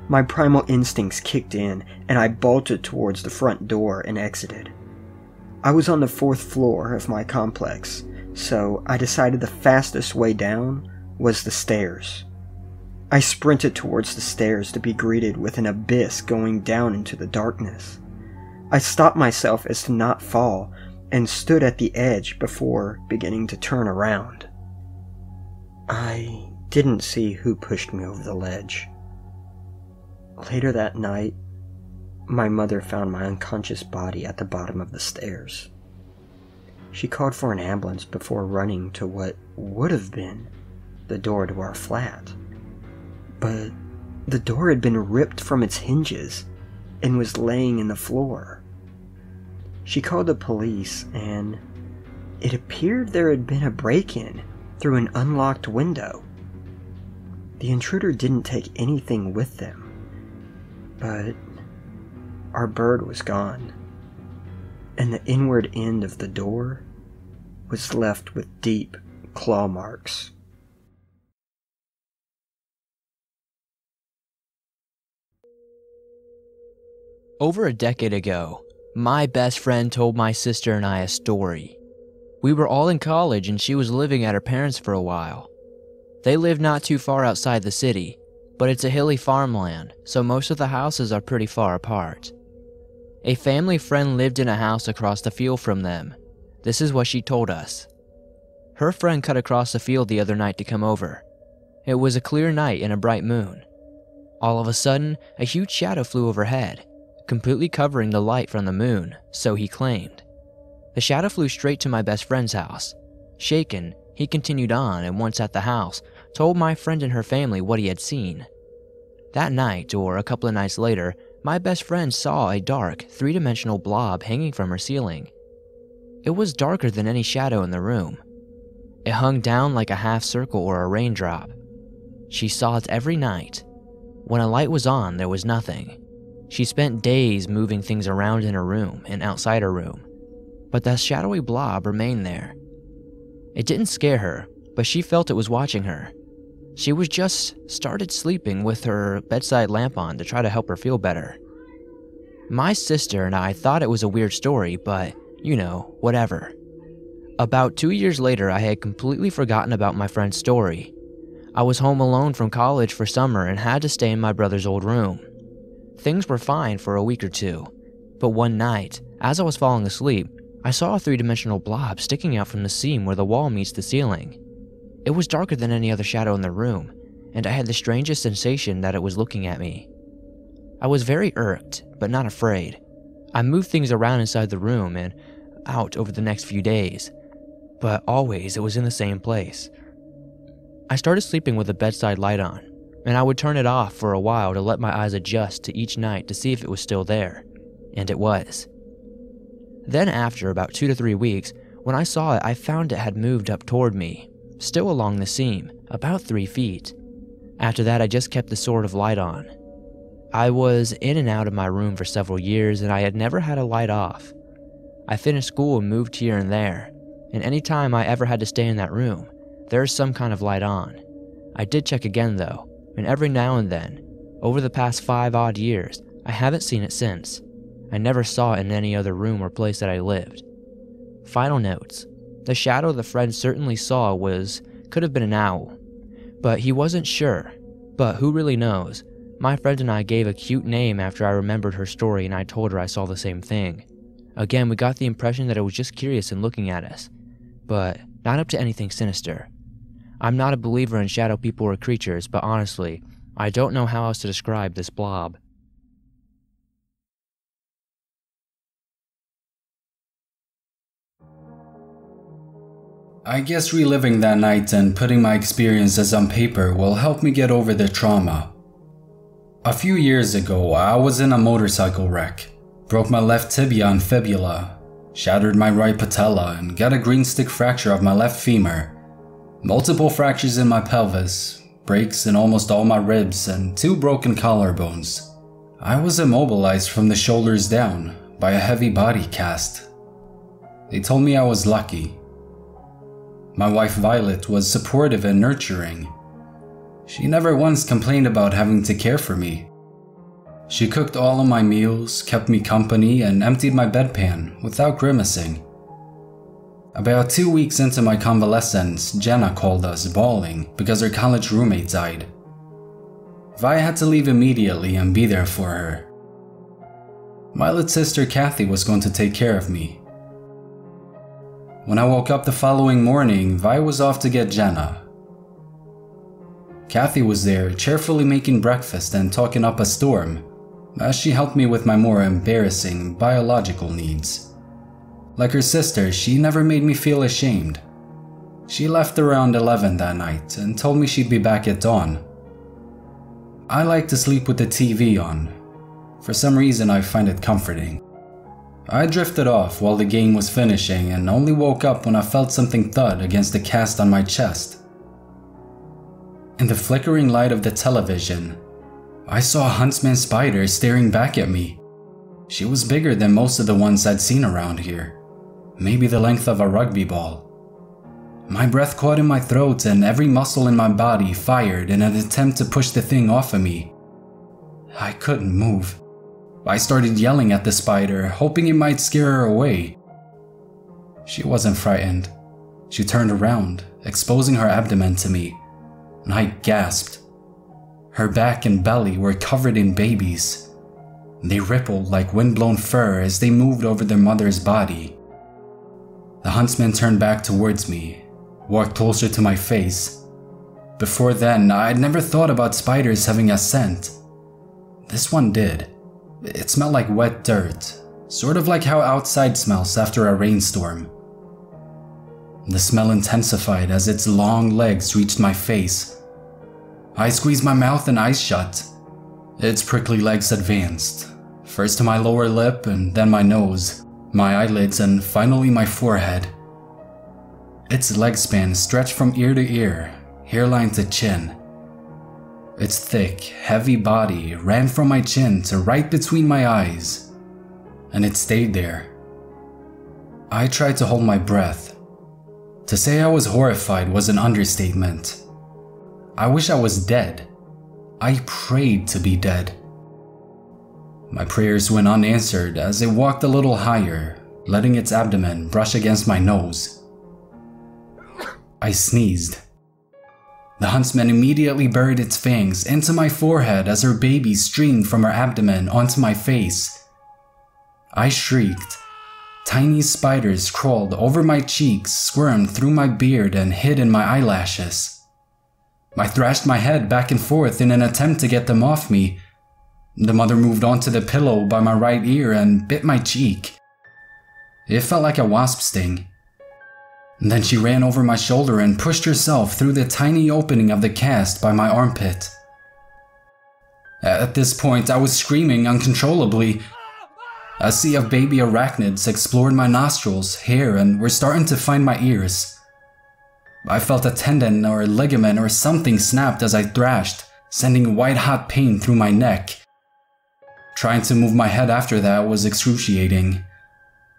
My primal instincts kicked in, and I bolted towards the front door and exited. I was on the 4th floor of my complex, so I decided the fastest way down was the stairs. I sprinted towards the stairs to be greeted with an abyss going down into the darkness. I stopped myself as to not fall, and stood at the edge before beginning to turn around. I didn't see who pushed me over the ledge. Later that night, my mother found my unconscious body at the bottom of the stairs. She called for an ambulance before running to what would have been the door to our flat. But the door had been ripped from its hinges and was laying in the floor. She called the police, and it appeared there had been a break-in through an unlocked window. The intruder didn't take anything with them, but our bird was gone, and the inward end of the door was left with deep claw marks. Over a decade ago, my best friend told my sister and I a story. We were all in college and she was living at her parents' for a while. They live not too far outside the city, but it's a hilly farmland, so most of the houses are pretty far apart. A family friend lived in a house across the field from them. This is what she told us. Her friend cut across the field the other night to come over. It was a clear night and a bright moon. All of a sudden, a huge shadow flew overhead, completely covering the light from the moon, so he claimed. The shadow flew straight to my best friend's house. Shaken, he continued on and once at the house, told my friend and her family what he had seen. That night, or a couple of nights later, my best friend saw a dark, three-dimensional blob hanging from her ceiling. It was darker than any shadow in the room. It hung down like a half circle or a raindrop. She saw it every night. When a light was on, there was nothing. She spent days moving things around in her room and outside her room, but the shadowy blob remained there. It didn't scare her, but she felt it was watching her. She was just started sleeping with her bedside lamp on to try to help her feel better. My sister and I thought it was a weird story, but, you know, whatever. About 2 years later, I had completely forgotten about my friend's story. I was home alone from college for summer and had to stay in my brother's old room. Things were fine for a week or two, but one night, as I was falling asleep, I saw a three-dimensional blob sticking out from the seam where the wall meets the ceiling. It was darker than any other shadow in the room, and I had the strangest sensation that it was looking at me. I was very irked, but not afraid. I moved things around inside the room and out over the next few days, but always it was in the same place. I started sleeping with the bedside light on, and I would turn it off for a while to let my eyes adjust to each night to see if it was still there, and it was. Then after about 2 to 3 weeks, when I saw it, I found it had moved up toward me, still along the seam, about 3 feet. After that, I just kept the sort of light on. I was in and out of my room for several years, and I had never had a light off. I finished school and moved here and there, and any time I ever had to stay in that room, there's some kind of light on. I did check again though, and every now and then, over the past 5 odd years, I haven't seen it since. I never saw it in any other room or place that I lived. Final notes. The shadow the friend certainly saw could have been an owl, but he wasn't sure. But who really knows? My friend and I gave a cute name after I remembered her story and I told her I saw the same thing. Again, we got the impression that it was just curious and looking at us, but not up to anything sinister. I'm not a believer in shadow people or creatures, but honestly, I don't know how else to describe this blob. I guess reliving that night and putting my experiences on paper will help me get over the trauma. A few years ago, I was in a motorcycle wreck, broke my left tibia and fibula, shattered my right patella, and got a green stick fracture of my left femur, multiple fractures in my pelvis, breaks in almost all my ribs, and 2 broken collarbones. I was immobilized from the shoulders down by a heavy body cast. They told me I was lucky. My wife Violet was supportive and nurturing. She never once complained about having to care for me. She cooked all of my meals, kept me company, and emptied my bedpan without grimacing. About 2 weeks into my convalescence, Jenna called us bawling because her college roommate died. Vi had to leave immediately and be there for her. Violet's sister Kathy was going to take care of me. When I woke up the following morning, Vi was off to get Jenna. Kathy was there, cheerfully making breakfast and talking up a storm, as she helped me with my more embarrassing biological needs. Like her sister, she never made me feel ashamed. She left around 11 that night and told me she'd be back at dawn. I like to sleep with the TV on. For some reason, I find it comforting. I drifted off while the game was finishing and only woke up when I felt something thud against the cast on my chest. In the flickering light of the television, I saw a huntsman spider staring back at me. She was bigger than most of the ones I'd seen around here, maybe the length of a rugby ball. My breath caught in my throat and every muscle in my body fired in an attempt to push the thing off of me. I couldn't move. I started yelling at the spider, hoping it might scare her away. She wasn't frightened. She turned around, exposing her abdomen to me, and I gasped. Her back and belly were covered in babies. They rippled like windblown fur as they moved over their mother's body. The huntsman turned back towards me, walked closer to my face. Before then, I'd never thought about spiders having a scent. This one did. It smelled like wet dirt, sort of like how outside smells after a rainstorm. The smell intensified as its long legs reached my face. I squeezed my mouth and eyes shut. Its prickly legs advanced, first to my lower lip and then my nose, my eyelids, and finally my forehead. Its leg span stretched from ear to ear, hairline to chin. Its thick, heavy body ran from my chin to right between my eyes, and it stayed there. I tried to hold my breath. To say I was horrified was an understatement. I wish I was dead. I prayed to be dead. My prayers went unanswered as it walked a little higher, letting its abdomen brush against my nose. I sneezed. The huntsman immediately buried its fangs into my forehead as her baby streamed from her abdomen onto my face. I shrieked. Tiny spiders crawled over my cheeks, squirmed through my beard, and hid in my eyelashes. I thrashed my head back and forth in an attempt to get them off me. The mother moved onto the pillow by my right ear and bit my cheek. It felt like a wasp sting. Then she ran over my shoulder and pushed herself through the tiny opening of the cast by my armpit. At this point, I was screaming uncontrollably. A sea of baby arachnids explored my nostrils, hair, and were starting to find my ears. I felt a tendon or a ligament or something snapped as I thrashed, sending white-hot pain through my neck. Trying to move my head after that was excruciating.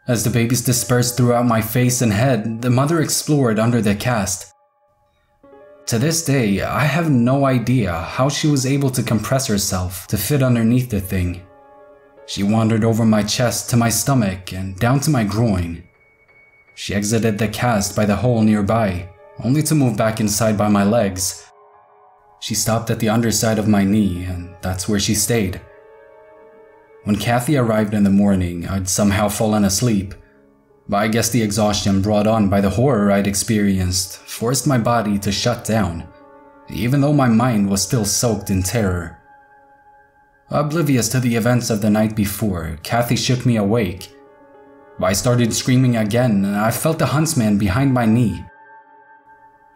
As the babies dispersed throughout my face and head, the mother explored under the cast. To this day, I have no idea how she was able to compress herself to fit underneath the thing. She wandered over my chest to my stomach and down to my groin. She exited the cast by the hole nearby, only to move back inside by my legs. She stopped at the underside of my knee, and that's where she stayed. When Kathy arrived in the morning, I'd somehow fallen asleep. But I guess the exhaustion brought on by the horror I'd experienced forced my body to shut down, even though my mind was still soaked in terror. Oblivious to the events of the night before, Kathy shook me awake. I started screaming again, and I felt the huntsman behind my knee.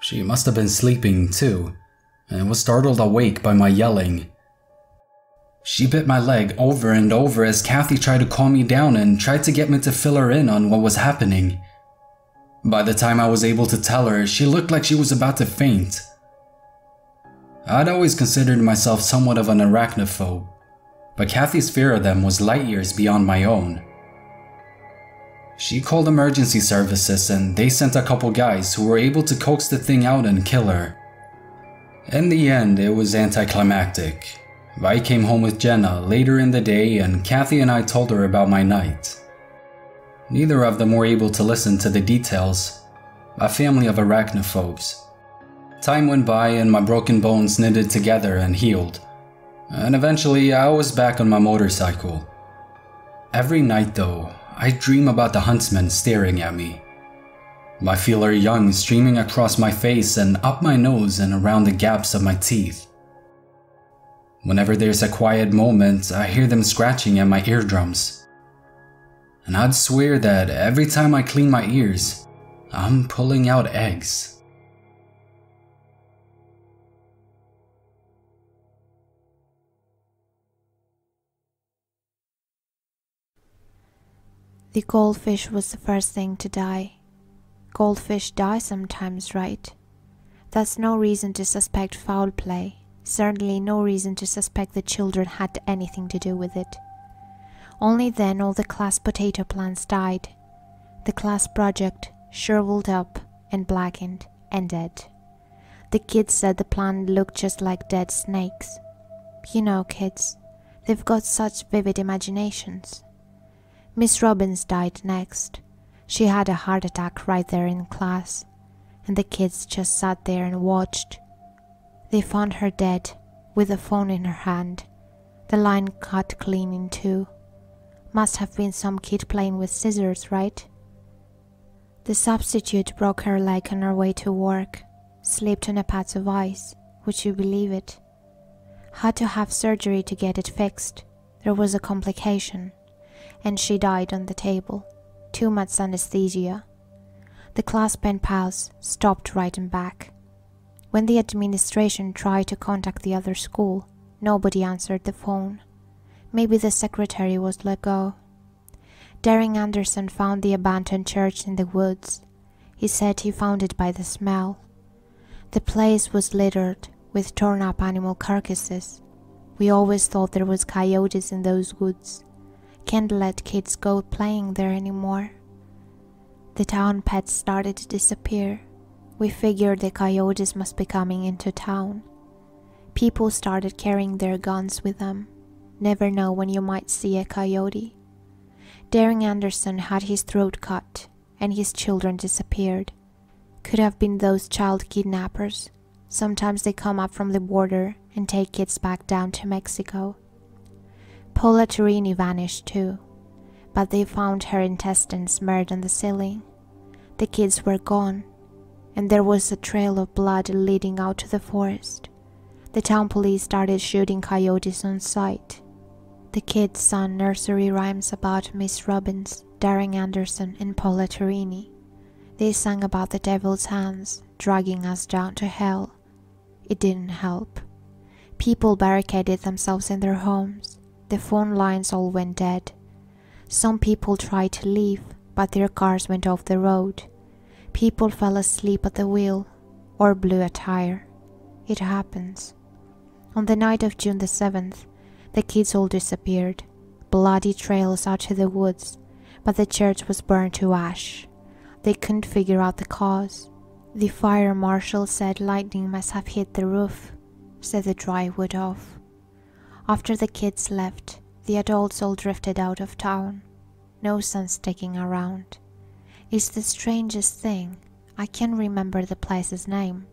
She must have been sleeping too, and was startled awake by my yelling. She bit my leg over and over as Kathy tried to calm me down and tried to get me to fill her in on what was happening. By the time I was able to tell her, she looked like she was about to faint. I'd always considered myself somewhat of an arachnophobe, but Kathy's fear of them was light years beyond my own. She called emergency services and they sent a couple guys who were able to coax the thing out and kill her. In the end, it was anticlimactic. I came home with Jenna later in the day and Kathy and I told her about my night. Neither of them were able to listen to the details. A family of arachnophobes. Time went by and my broken bones knitted together and healed. And eventually I was back on my motorcycle. Every night though, I dream about the huntsman staring at me. I feel her young streaming across my face and up my nose and around the gaps of my teeth. Whenever there's a quiet moment, I hear them scratching at my eardrums. And I'd swear that every time I clean my ears, I'm pulling out eggs. The goldfish was the first thing to die. Goldfish die sometimes, right? That's no reason to suspect foul play. Certainly no reason to suspect the children had anything to do with it. Only then all the class potato plants died. The class project shriveled up and blackened and dead. The kids said the plant looked just like dead snakes. You know kids, they've got such vivid imaginations. Miss Robbins died next. She had a heart attack right there in class, and the kids just sat there and watched. They found her dead, with a phone in her hand, the line cut clean in two. Must have been some kid playing with scissors, right? The substitute broke her leg on her way to work, slipped on a patch of ice, would you believe it? Had to have surgery to get it fixed. There was a complication, and she died on the table. Too much anesthesia. The class pen pals stopped writing back. When the administration tried to contact the other school, nobody answered the phone. Maybe the secretary was let go. Daring Anderson found the abandoned church in the woods. He said he found it by the smell. The place was littered with torn-up animal carcasses. We always thought there was coyotes in those woods. Can't let kids go playing there anymore. The town pets started to disappear. We figured the coyotes must be coming into town. People started carrying their guns with them. Never know when you might see a coyote. Daring Anderson had his throat cut, and his children disappeared. Could have been those child kidnappers. Sometimes they come up from the border and take kids back down to Mexico. Paula Turini vanished too, but they found her intestines smeared on the ceiling. The kids were gone, and there was a trail of blood leading out to the forest. The town police started shooting coyotes on sight. The kids sang nursery rhymes about Miss Robbins, Daring Anderson, and Paula Turini. They sang about the devil's hands dragging us down to hell. It didn't help. People barricaded themselves in their homes. The phone lines all went dead. Some people tried to leave, but their cars went off the road. People fell asleep at the wheel or blew a tire. It happens. On the night of June the 7th, the kids all disappeared. Bloody trails out to the woods, but the church was burned to ash. They couldn't figure out the cause. The fire marshal said lightning must have hit the roof, set the dry wood off. After the kids left, the adults all drifted out of town. No son sticking around. It's the strangest thing. I can't remember the place's name.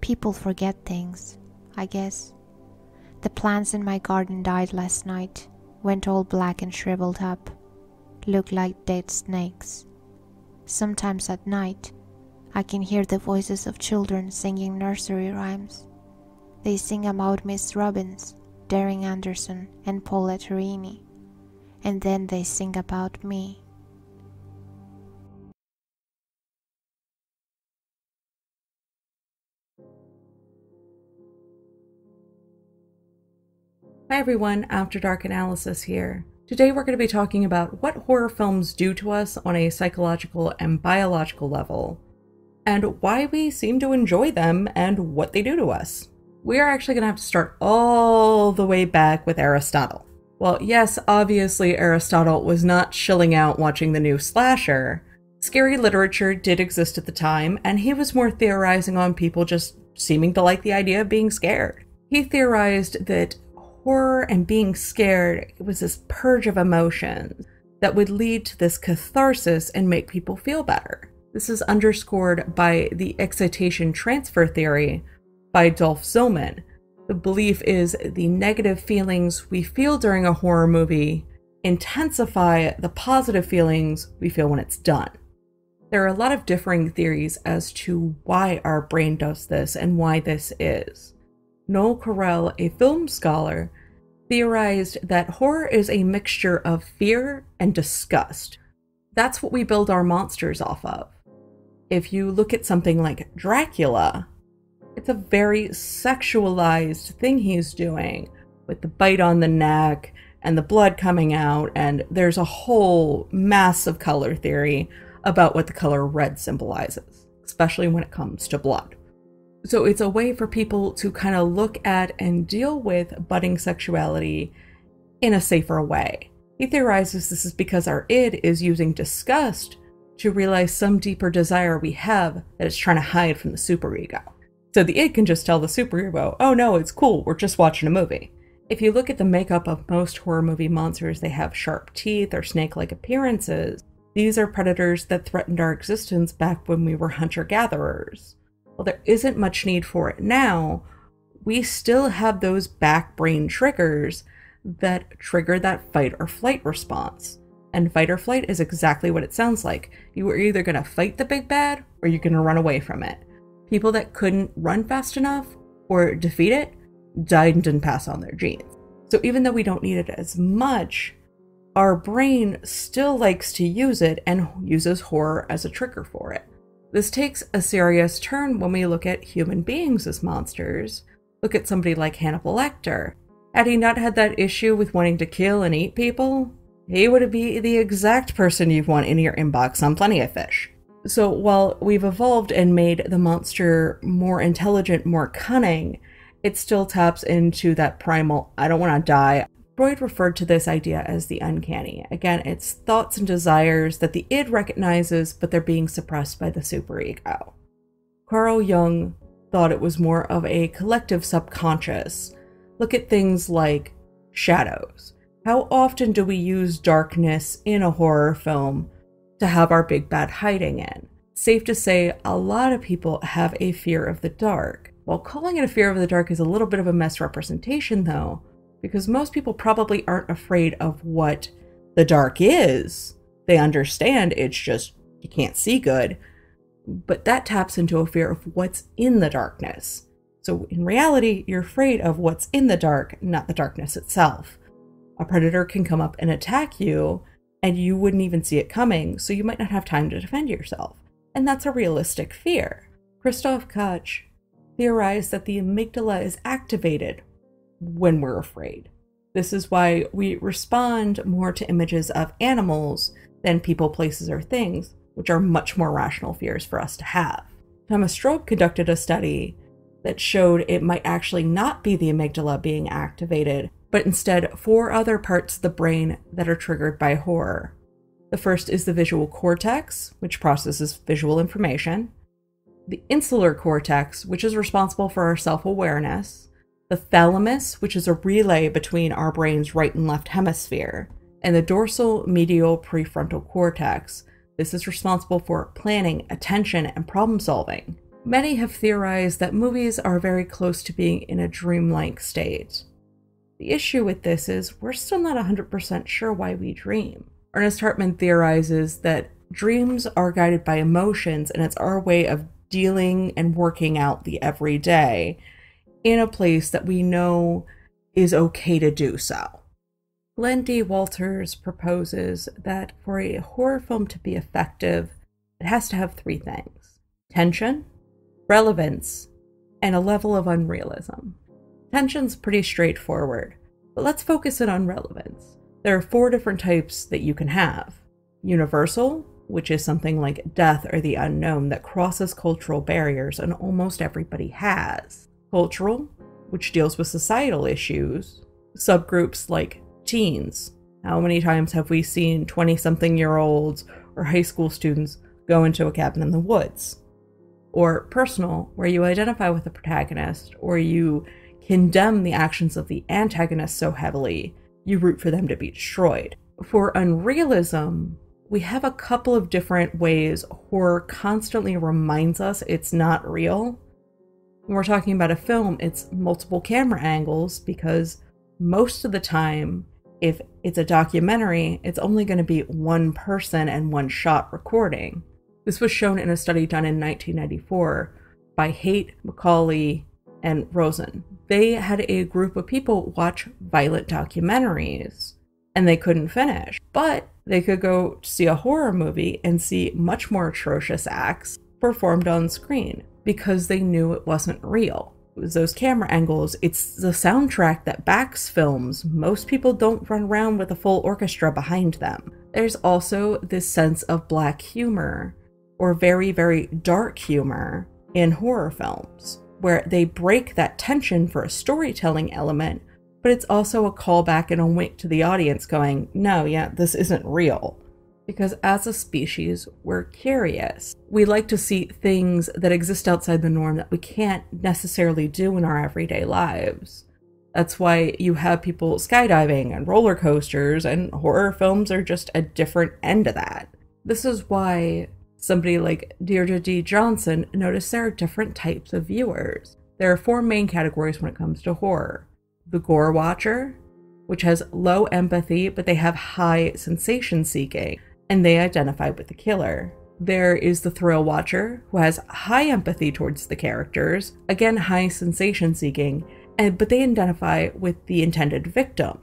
People forget things, I guess. The plants in my garden died last night, went all black and shriveled up. Looked like dead snakes. Sometimes at night, I can hear the voices of children singing nursery rhymes. They sing about Miss Robbins, Daring Anderson, and Paula Turini. And then they sing about me. Hi everyone, After Dark Analysis here. Today we're going to be talking about what horror films do to us on a psychological and biological level, and why we seem to enjoy them and what they do to us. We are actually going to have to start all the way back with Aristotle. Well, yes, obviously Aristotle was not chilling out watching the new slasher. Scary literature did exist at the time, and he was more theorizing on people just seeming to like the idea of being scared. He theorized that horror and being scared was this purge of emotions that would lead to this catharsis and make people feel better. This is underscored by the excitation transfer theory by Dolph Zillman. The belief is the negative feelings we feel during a horror movie intensify the positive feelings we feel when it's done. There are a lot of differing theories as to why our brain does this and why this is. Noel Carell, a film scholar, theorized that horror is a mixture of fear and disgust. That's what we build our monsters off of. If you look at something like Dracula, it's a very sexualized thing he's doing, with the bite on the neck and the blood coming out, and there's a whole massive color theory about what the color red symbolizes, especially when it comes to blood. So it's a way for people to kind of look at and deal with budding sexuality in a safer way. He theorizes this is because our id is using disgust to realize some deeper desire we have that it's trying to hide from the superego. So the id can just tell the superego, oh no, it's cool, we're just watching a movie. If you look at the makeup of most horror movie monsters, they have sharp teeth or snake-like appearances. These are predators that threatened our existence back when we were hunter-gatherers. While there isn't much need for it now, we still have those back brain triggers that trigger that fight or flight response. And fight or flight is exactly what it sounds like. You are either going to fight the big bad or you're going to run away from it. People that couldn't run fast enough or defeat it died and didn't pass on their genes. So even though we don't need it as much, our brain still likes to use it and uses horror as a trigger for it. This takes a serious turn when we look at human beings as monsters. Look at somebody like Hannibal Lecter. Had he not had that issue with wanting to kill and eat people, he would be the exact person you'd want in your inbox on Plenty of Fish. So while we've evolved and made the monster more intelligent, more cunning, it still taps into that primal, I don't want to die. Freud referred to this idea as the uncanny. Again, it's thoughts and desires that the id recognizes, but they're being suppressed by the superego. Carl Jung thought it was more of a collective subconscious. Look at things like shadows. How often do we use darkness in a horror film to have our big bad hiding in? Safe to say, a lot of people have a fear of the dark. While calling it a fear of the dark is a little bit of a misrepresentation, though, because most people probably aren't afraid of what the dark is. They understand it's just you can't see good, but that taps into a fear of what's in the darkness. So in reality, you're afraid of what's in the dark, not the darkness itself. A predator can come up and attack you, and you wouldn't even see it coming, so you might not have time to defend yourself. And that's a realistic fear. Christoph Koch theorized that the amygdala is activated when we're afraid. This is why we respond more to images of animals than people, places, or things, which are much more rational fears for us to have. Thomas Strobe conducted a study that showed it might actually not be the amygdala being activated, but instead 4 other parts of the brain that are triggered by horror. The first is the visual cortex, which processes visual information, the insular cortex, which is responsible for our self-awareness, the thalamus, which is a relay between our brain's right and left hemisphere, and the dorsal medial prefrontal cortex. This is responsible for planning, attention, and problem solving. Many have theorized that movies are very close to being in a dreamlike state. The issue with this is we're still not 100% sure why we dream. Ernest Hartman theorizes that dreams are guided by emotions, and it's our way of dealing and working out the everyday in a place that we know is okay to do so. Glenn D. Walters proposes that for a horror film to be effective, it has to have 3 things: tension, relevance, and a level of unrealism. Tension's pretty straightforward, but let's focus in on relevance. There are 4 different types that you can have. Universal, which is something like death or the unknown that crosses cultural barriers and almost everybody has. Cultural, which deals with societal issues. Subgroups like teens. How many times have we seen 20-something-year-olds or high school students go into a cabin in the woods? Or personal, where you identify with the protagonist, or you condemn the actions of the antagonist so heavily, you root for them to be destroyed. For unrealism, we have a couple of different ways horror constantly reminds us it's not real. When we're talking about a film, it's multiple camera angles, because most of the time, if it's a documentary, it's only going to be one person and one shot recording. This was shown in a study done in 1994 by Haight, Macaulay, and Rosen. They had a group of people watch violent documentaries, and they couldn't finish. But they could go see a horror movie and see much more atrocious acts performed on screen, because they knew it wasn't real. It was those camera angles. It's the soundtrack that backs films. Most people don't run around with a full orchestra behind them. There's also this sense of black humor, or very, very dark humor in horror films. where they break that tension for a storytelling element, but it's also a callback and a wink to the audience going, no, yeah, this isn't real. Because as a species, we're curious. We like to see things that exist outside the norm that we can't necessarily do in our everyday lives. That's why you have people skydiving and roller coasters, and horror films are just a different end of that. This is why somebody like Deirdre D. Johnson noticed there are different types of viewers. There are 4 main categories when it comes to horror. The gore watcher, which has low empathy, but they have high sensation seeking, and they identify with the killer. There is the thrill watcher, who has high empathy towards the characters, again high sensation seeking, but they identify with the intended victim.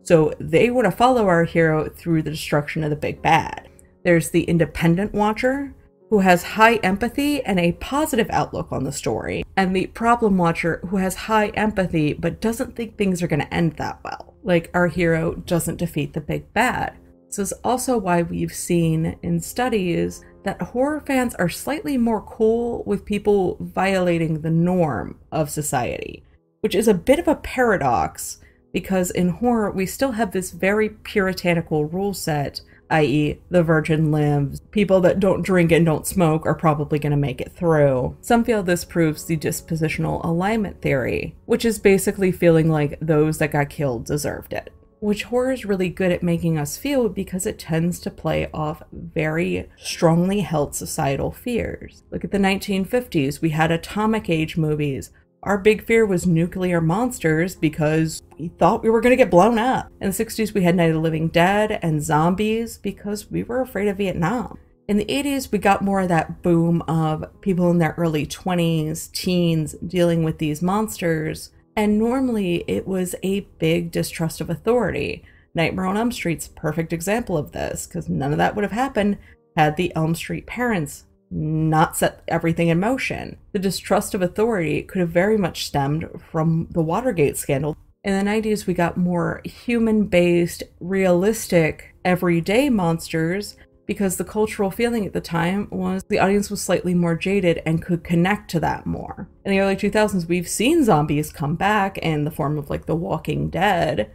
So they want to follow our hero through the destruction of the big bad. There's the independent watcher, who has high empathy and a positive outlook on the story, and the problem watcher, who has high empathy but doesn't think things are going to end that well. Like, our hero doesn't defeat the big bad. This is also why we've seen in studies that horror fans are slightly more cool with people violating the norm of society, which is a bit of a paradox because in horror we still have this very puritanical rule set, i.e. the virgin lives, people that don't drink and don't smoke are probably going to make it through. Some feel this proves the dispositional alignment theory, which is basically feeling like those that got killed deserved it. Which horror is really good at making us feel because it tends to play off very strongly held societal fears. Look at the 1950s, we had atomic age movies. Our big fear was nuclear monsters because we thought we were going to get blown up. In the 60s, we had Night of the Living Dead and zombies because we were afraid of Vietnam. In the 80s, we got more of that boom of people in their early 20s, teens, dealing with these monsters. And normally it was a big distrust of authority. Nightmare on Elm Street's a perfect example of this, because none of that would have happened had the Elm Street parents not set everything in motion. The distrust of authority could have very much stemmed from the Watergate scandal. In the 90s, we got more human-based, realistic, everyday monsters because the cultural feeling at the time was the audience was slightly more jaded and could connect to that more. In the early 2000s, we've seen zombies come back in the form of like The Walking Dead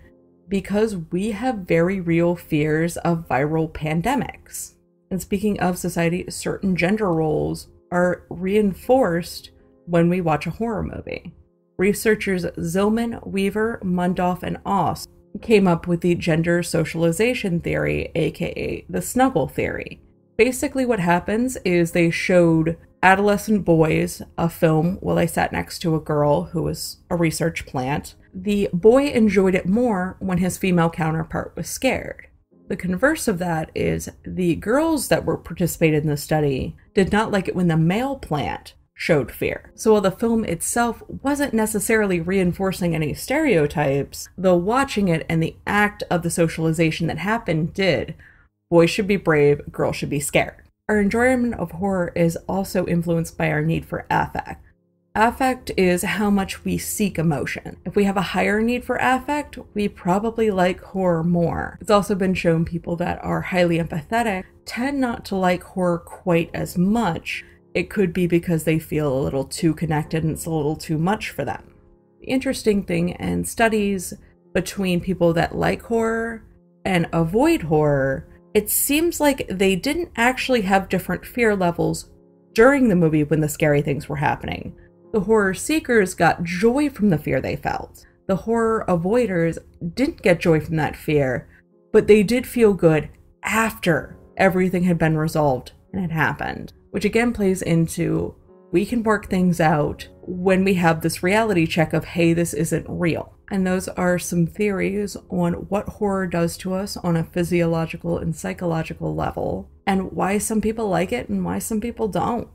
because we have very real fears of viral pandemics. And speaking of society, certain gender roles are reinforced when we watch a horror movie. Researchers Zillman, Weaver, Mundorf, and Oss came up with the gender socialization theory, aka the snuggle theory. Basically what happens is they showed adolescent boys a film while they sat next to a girl who was a research plant. The boy enjoyed it more when his female counterpart was scared. The converse of that is the girls that were participated in the study did not like it when the male plant showed fear. So while the film itself wasn't necessarily reinforcing any stereotypes, though watching it and the act of the socialization that happened did. Boys should be brave, girls should be scared. Our enjoyment of horror is also influenced by our need for affect. Affect is how much we seek emotion. If we have a higher need for affect, we probably like horror more. It's also been shown people that are highly empathetic tend not to like horror quite as much. It could be because they feel a little too connected and it's a little too much for them. The interesting thing in studies between people that like horror and avoid horror, it seems like they didn't actually have different fear levels during the movie when the scary things were happening. The horror seekers got joy from the fear they felt. The horror avoiders didn't get joy from that fear, but they did feel good after everything had been resolved and had happened. Which again plays into, we can work things out when we have this reality check of, hey, this isn't real. And those are some theories on what horror does to us on a physiological and psychological level, and why some people like it and why some people don't.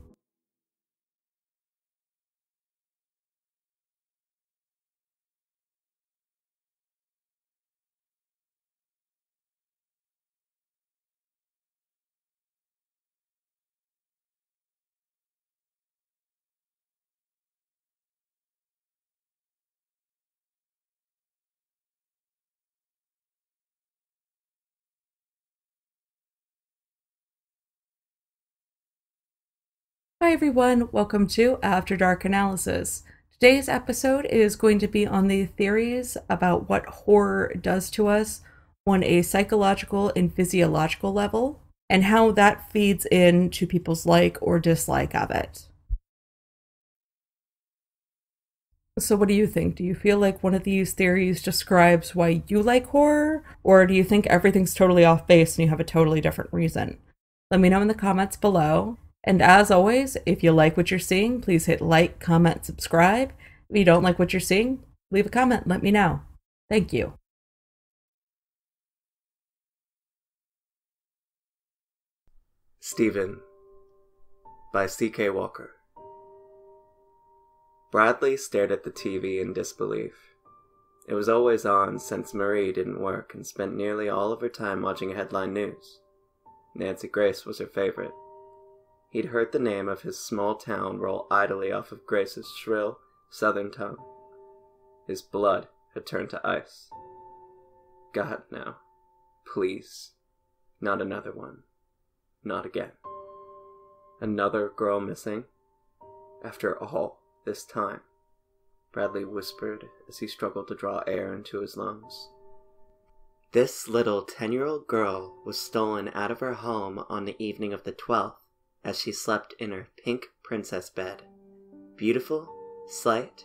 Hi everyone, welcome to After Dark Analysis. Today's episode is going to be on the theories about what horror does to us on a psychological and physiological level, and how that feeds into people's like or dislike of it. So what do you think? Do you feel like one of these theories describes why you like horror? Or do you think everything's totally off base and you have a totally different reason? Let me know in the comments below. And as always, if you like what you're seeing, please hit like, comment, subscribe. If you don't like what you're seeing, leave a comment, let me know. Thank you. Stephen by C.K. Walker. Bradley stared at the TV in disbelief. It was always on since Marie didn't work and spent nearly all of her time watching headline news. Nancy Grace was her favorite. He'd heard the name of his small town roll idly off of Grace's shrill, southern tongue. His blood had turned to ice. God, no. Please. Not another one. Not again. Another girl missing? After all this time, Bradley whispered as he struggled to draw air into his lungs. This little 10-year-old girl was stolen out of her home on the evening of the 12th as she slept in her pink princess bed. Beautiful, slight,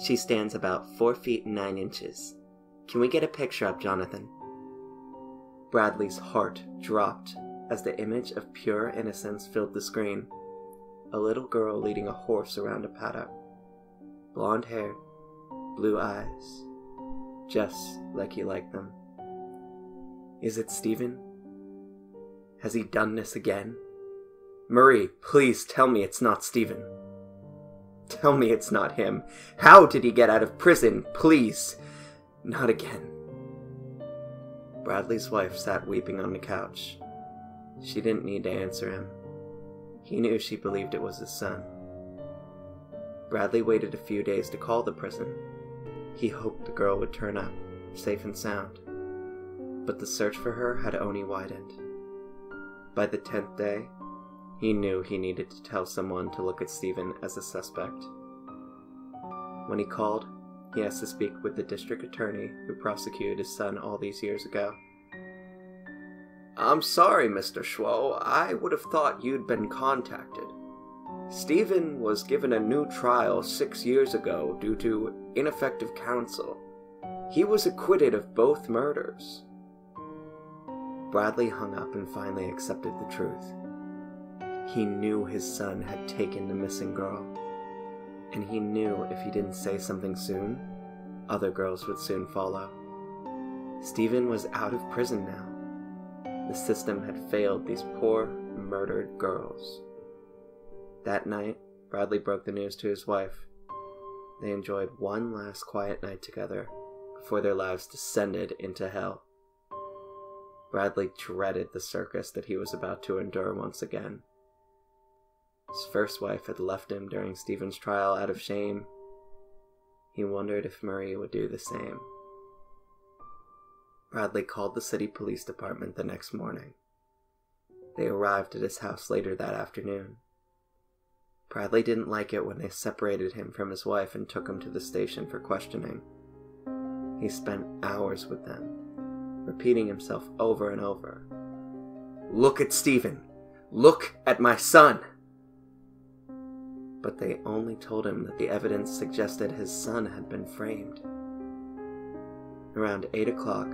she stands about 4 feet 9 inches. Can we get a picture up, Jonathan? Bradley's heart dropped as the image of pure innocence filled the screen. A little girl leading a horse around a paddock. Blonde hair, blue eyes, just like he liked them. Is it Stephen? Has he done this again? Marie, please tell me it's not Stephen. Tell me it's not him. How did he get out of prison? Please. Not again. Bradley's wife sat weeping on the couch. She didn't need to answer him. He knew she believed it was his son. Bradley waited a few days to call the prison. He hoped the girl would turn up, safe and sound. But the search for her had only widened. By the 10th day, he knew he needed to tell someone to look at Stephen as a suspect. When he called, he asked to speak with the district attorney who prosecuted his son all these years ago. I'm sorry, Mr. Schwo. I would have thought you'd been contacted. Stephen was given a new trial 6 years ago due to ineffective counsel. He was acquitted of both murders. Bradley hung up and finally accepted the truth. He knew his son had taken the missing girl. And he knew if he didn't say something soon, other girls would soon follow. Stephen was out of prison now. The system had failed these poor, murdered girls. That night, Bradley broke the news to his wife. They enjoyed one last quiet night together before their lives descended into hell. Bradley dreaded the circus that he was about to endure once again. His first wife had left him during Stephen's trial out of shame. He wondered if Marie would do the same. Bradley called the city police department the next morning. They arrived at his house later that afternoon. Bradley didn't like it when they separated him from his wife and took him to the station for questioning. He spent hours with them, repeating himself over and over. Look at Stephen! Look at my son! But they only told him that the evidence suggested his son had been framed. Around 8 o'clock,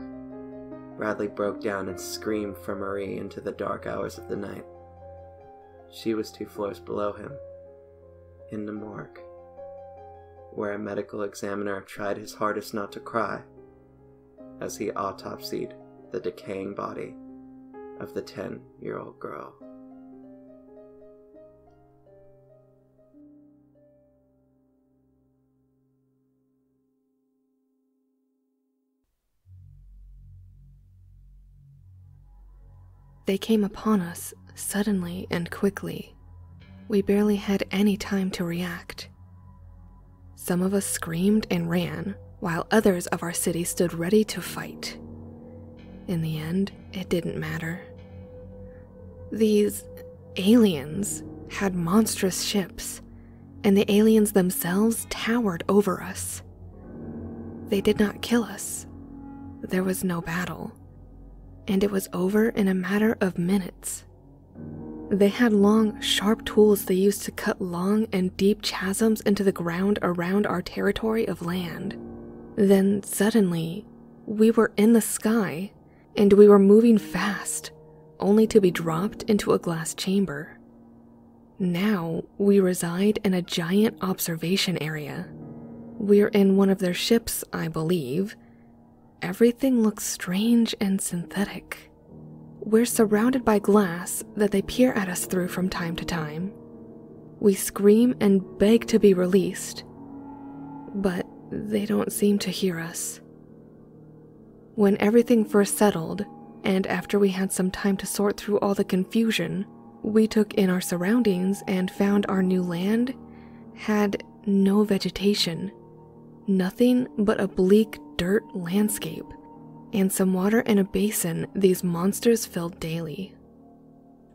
Bradley broke down and screamed for Marie into the dark hours of the night. She was 2 floors below him, in the morgue, where a medical examiner tried his hardest not to cry as he autopsied the decaying body of the 10-year-old girl. They came upon us suddenly and quickly. We barely had any time to react. Some of us screamed and ran, while others of our city stood ready to fight. In the end, it didn't matter. These aliens had monstrous ships, and the aliens themselves towered over us. They did not kill us. There was no battle, and it was over in a matter of minutes. They had long, sharp tools they used to cut long and deep chasms into the ground around our territory of land. Then suddenly, we were in the sky, and we were moving fast, only to be dropped into a glass chamber. Now, we reside in a giant observation area. We're in one of their ships, I believe. Everything looks strange and synthetic. We're surrounded by glass that they peer at us through from time to time. We scream and beg to be released, but they don't seem to hear us. When everything first settled, and after we had some time to sort through all the confusion, we took in our surroundings and found our new land had no vegetation, nothing but a bleak dirt landscape, and some water in a basin these monsters filled daily.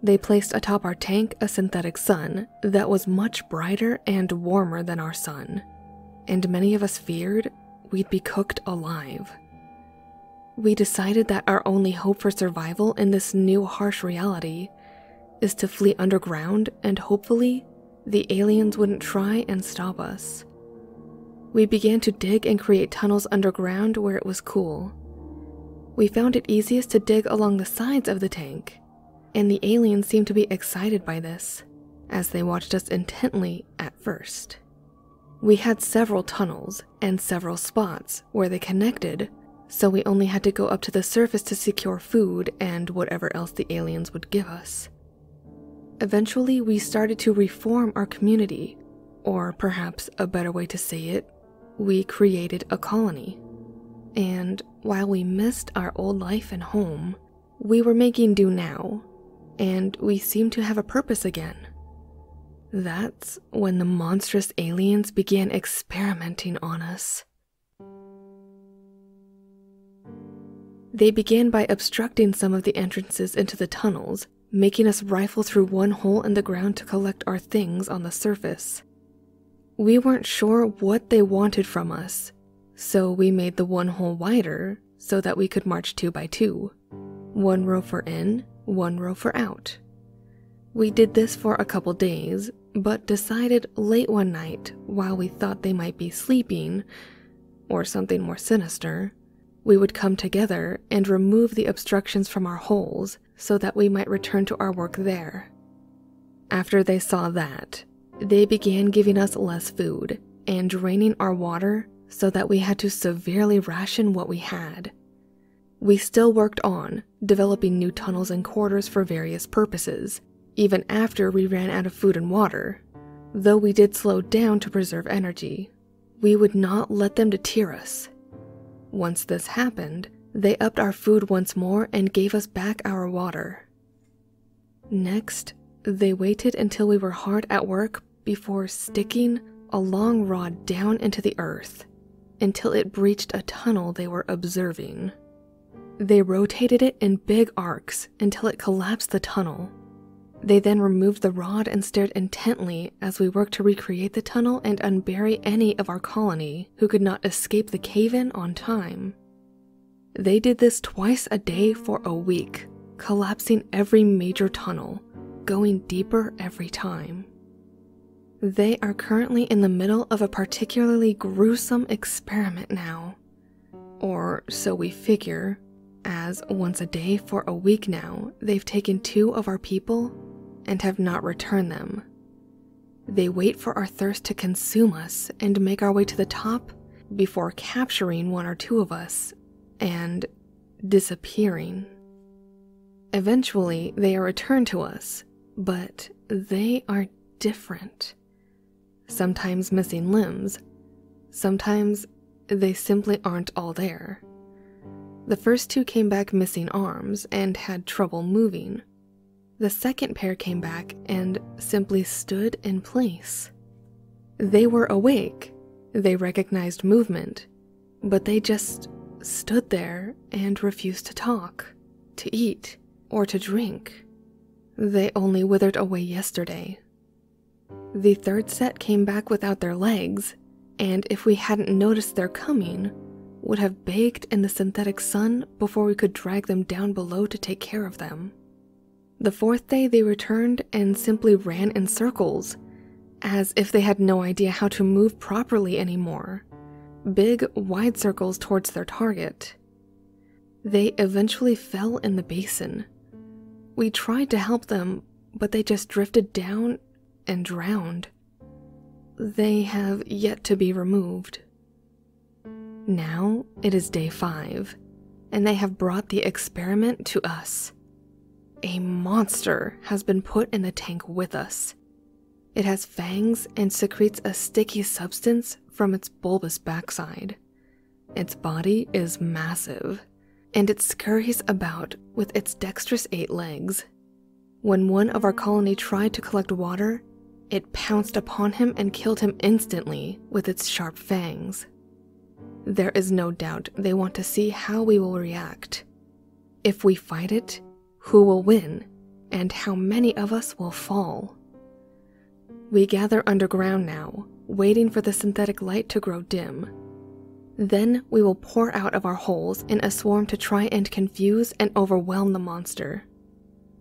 They placed atop our tank a synthetic sun that was much brighter and warmer than our sun, and many of us feared we'd be cooked alive. We decided that our only hope for survival in this new harsh reality is to flee underground, and hopefully the aliens wouldn't try and stop us. We began to dig and create tunnels underground where it was cool. We found it easiest to dig along the sides of the tank, and the aliens seemed to be excited by this, as they watched us intently at first. We had several tunnels and several spots where they connected, so we only had to go up to the surface to secure food and whatever else the aliens would give us. Eventually, we started to reform our community, or perhaps a better way to say it, we created a colony. And while we missed our old life and home, we were making do now, and we seemed to have a purpose again. That's when the monstrous aliens began experimenting on us. They began by obstructing some of the entrances into the tunnels, making us rifle through one hole in the ground to collect our things on the surface. We weren't sure what they wanted from us, so we made the one hole wider so that we could march 2 by 2. 1 row for in, 1 row for out. We did this for a couple days, but decided late one night, while we thought they might be sleeping, or something more sinister, we would come together and remove the obstructions from our holes so that we might return to our work there. After they saw that, they began giving us less food and draining our water so that we had to severely ration what we had. We still worked on developing new tunnels and quarters for various purposes, even after we ran out of food and water. Though we did slow down to preserve energy, we would not let them deter us. Once this happened, they upped our food once more and gave us back our water. Next, they waited until we were hard at work before sticking a long rod down into the earth until it breached a tunnel they were observing. They rotated it in big arcs until it collapsed the tunnel. They then removed the rod and stared intently as we worked to recreate the tunnel and unbury any of our colony who could not escape the cave-in on time. They did this twice a day for a week, collapsing every major tunnel, going deeper every time. They are currently in the middle of a particularly gruesome experiment now. Or so we figure, as once a day for a week now, they've taken 2 of our people and have not returned them. They wait for our thirst to consume us and make our way to the top before capturing 1 or 2 of us and disappearing. Eventually, they are returned to us, but they are different. Sometimes missing limbs, sometimes they simply aren't all there. The first 2 came back missing arms and had trouble moving. The second pair came back and simply stood in place. They were awake, they recognized movement, but they just stood there and refused to talk, to eat, or to drink. They only withered away yesterday, The third set came back without their legs, and if we hadn't noticed their coming, would have baked in the synthetic sun before we could drag them down below to take care of them. The fourth day they returned and simply ran in circles, as if they had no idea how to move properly anymore. Big, wide circles towards their target. They eventually fell in the basin. We tried to help them, but they just drifted down and drowned. They have yet to be removed. Now it is day 5, and they have brought the experiment to us. A monster has been put in the tank with us. It has fangs and secretes a sticky substance from its bulbous backside. Its body is massive, and it scurries about with its dexterous 8 legs. When one of our colony tried to collect water, it pounced upon him and killed him instantly with its sharp fangs. There is no doubt they want to see how we will react. If we fight it, who will win, and how many of us will fall. We gather underground now, waiting for the synthetic light to grow dim. Then we will pour out of our holes in a swarm to try and confuse and overwhelm the monster.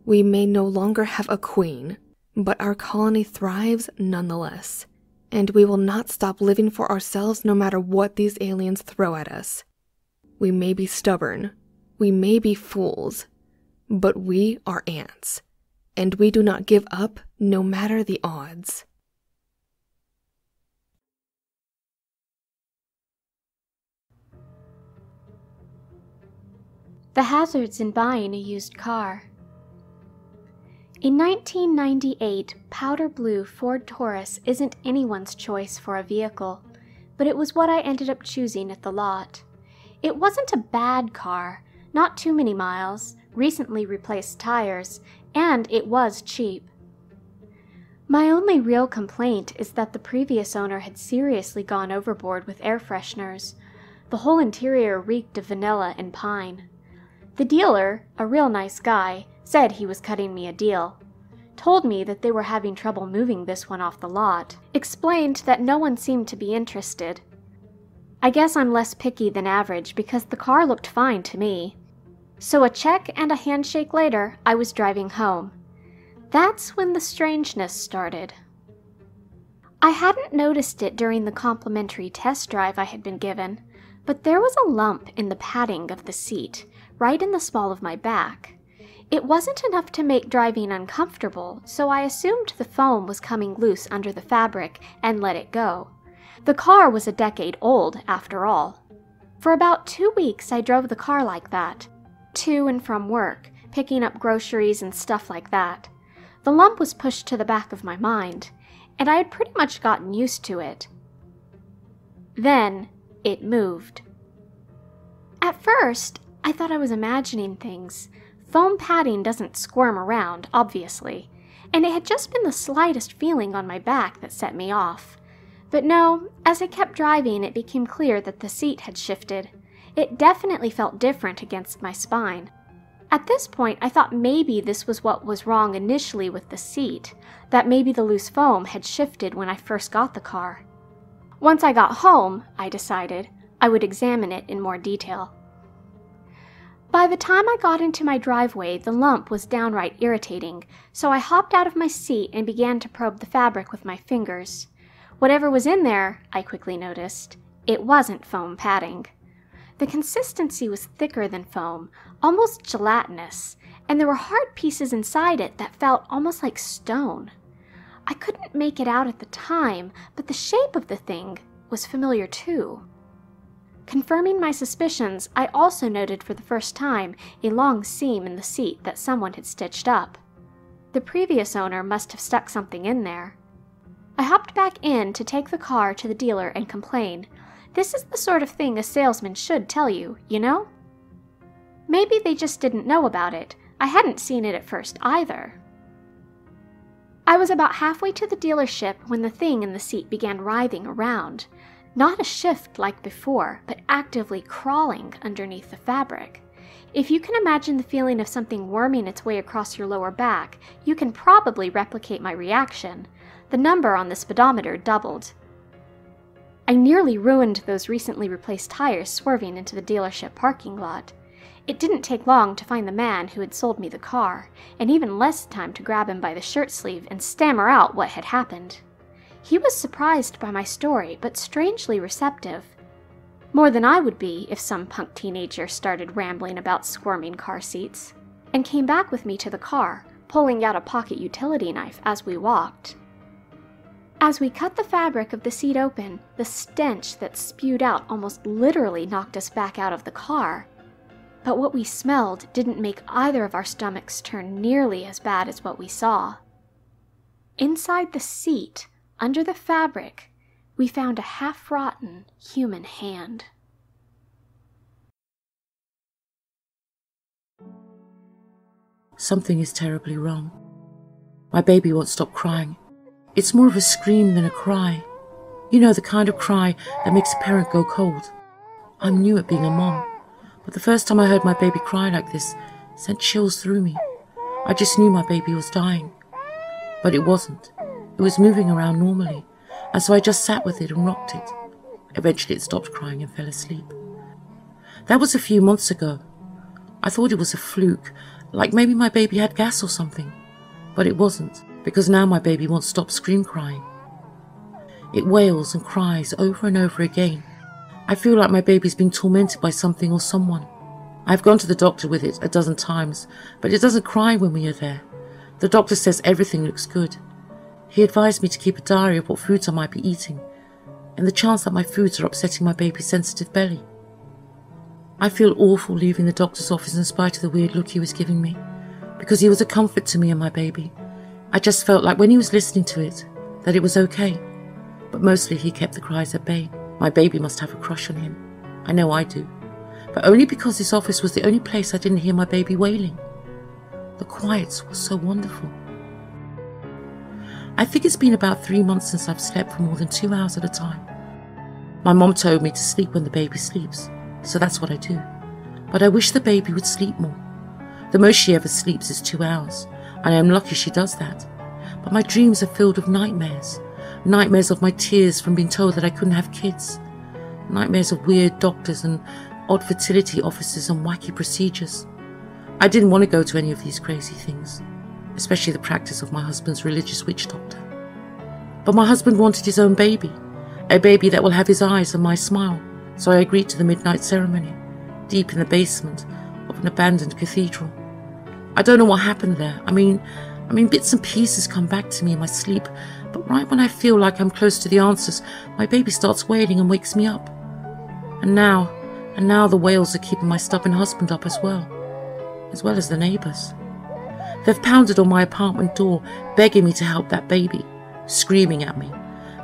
We may no longer have a queen, but our colony thrives nonetheless, and we will not stop living for ourselves no matter what these aliens throw at us. We may be stubborn, we may be fools, but we are ants, and we do not give up no matter the odds. The hazards in buying a used car. A 1998 powder blue Ford Taurus isn't anyone's choice for a vehicle, but it was what I ended up choosing at the lot. It wasn't a bad car, not too many miles, recently replaced tires, and it was cheap. My only real complaint is that the previous owner had seriously gone overboard with air fresheners. The whole interior reeked of vanilla and pine. The dealer, a real nice guy, said he was cutting me a deal. Told me that they were having trouble moving this one off the lot. Explained that no one seemed to be interested. I guess I'm less picky than average because the car looked fine to me. So a check and a handshake later, I was driving home. That's when the strangeness started. I hadn't noticed it during the complimentary test drive I had been given, but there was a lump in the padding of the seat, right in the small of my back. It wasn't enough to make driving uncomfortable, so I assumed the foam was coming loose under the fabric and let it go. The car was a decade old, after all. For about 2 weeks I drove the car like that, to and from work, picking up groceries and stuff like that. The lump was pushed to the back of my mind, and I had pretty much gotten used to it. Then it moved. At first, I thought I was imagining things. Foam padding doesn't squirm around, obviously, and it had just been the slightest feeling on my back that set me off. But no, as I kept driving, it became clear that the seat had shifted. It definitely felt different against my spine. At this point, I thought maybe this was what was wrong initially with the seat, that maybe the loose foam had shifted when I first got the car. Once I got home, I decided, I would examine it in more detail. By the time I got into my driveway, the lump was downright irritating, so I hopped out of my seat and began to probe the fabric with my fingers. Whatever was in there, I quickly noticed, it wasn't foam padding. The consistency was thicker than foam, almost gelatinous, and there were hard pieces inside it that felt almost like stone. I couldn't make it out at the time, but the shape of the thing was familiar too. Confirming my suspicions, I also noted for the first time a long seam in the seat that someone had stitched up. The previous owner must have stuck something in there. I hopped back in to take the car to the dealer and complain. This is the sort of thing a salesman should tell you, you know? Maybe they just didn't know about it. I hadn't seen it at first either. I was about halfway to the dealership when the thing in the seat began writhing around. Not a shift like before, but actively crawling underneath the fabric. If you can imagine the feeling of something worming its way across your lower back, you can probably replicate my reaction. The number on the speedometer doubled. I nearly ruined those recently replaced tires swerving into the dealership parking lot. It didn't take long to find the man who had sold me the car, and even less time to grab him by the shirt sleeve and stammer out what had happened. He was surprised by my story, but strangely receptive. More than I would be if some punk teenager started rambling about squirming car seats, and came back with me to the car, pulling out a pocket utility knife as we walked. As we cut the fabric of the seat open, the stench that spewed out almost literally knocked us back out of the car. But what we smelled didn't make either of our stomachs turn nearly as bad as what we saw. Inside the seat, under the fabric, we found a half-rotten human hand. Something is terribly wrong. My baby won't stop crying. It's more of a scream than a cry. You know, the kind of cry that makes a parent go cold. I'm new at being a mom, but the first time I heard my baby cry like this sent chills through me. I just knew my baby was dying. But it wasn't. It was moving around normally, and so I just sat with it and rocked it. Eventually it stopped crying and fell asleep. That was a few months ago. I thought it was a fluke, like maybe my baby had gas or something. But it wasn't, because now my baby won't stop scream crying. It wails and cries over and over again. I feel like my baby's being tormented by something or someone. I've gone to the doctor with it a dozen times, but it doesn't cry when we are there. The doctor says everything looks good. He advised me to keep a diary of what foods I might be eating, and the chance that my foods are upsetting my baby's sensitive belly. I feel awful leaving the doctor's office in spite of the weird look he was giving me, because he was a comfort to me and my baby. I just felt like when he was listening to it, that it was okay. But mostly he kept the cries at bay. My baby must have a crush on him. I know I do. But only because his office was the only place I didn't hear my baby wailing. The quiet was so wonderful. I think it's been about 3 months since I've slept for more than 2 hours at a time. My mom told me to sleep when the baby sleeps, so that's what I do. But I wish the baby would sleep more. The most she ever sleeps is 2 hours, and I am lucky she does that. But my dreams are filled with nightmares. Nightmares of my tears from being told that I couldn't have kids. Nightmares of weird doctors and odd fertility offices and wacky procedures. I didn't want to go to any of these crazy things, especially the practice of my husband's religious witch doctor. But my husband wanted his own baby, a baby that will have his eyes and my smile, so I agreed to the midnight ceremony, deep in the basement of an abandoned cathedral. I don't know what happened there. I mean, bits and pieces come back to me in my sleep, but right when I feel like I'm close to the answers, my baby starts wailing and wakes me up. And now the wails are keeping my stubborn husband up as well as the neighbours. They've pounded on my apartment door, begging me to help that baby, screaming at me.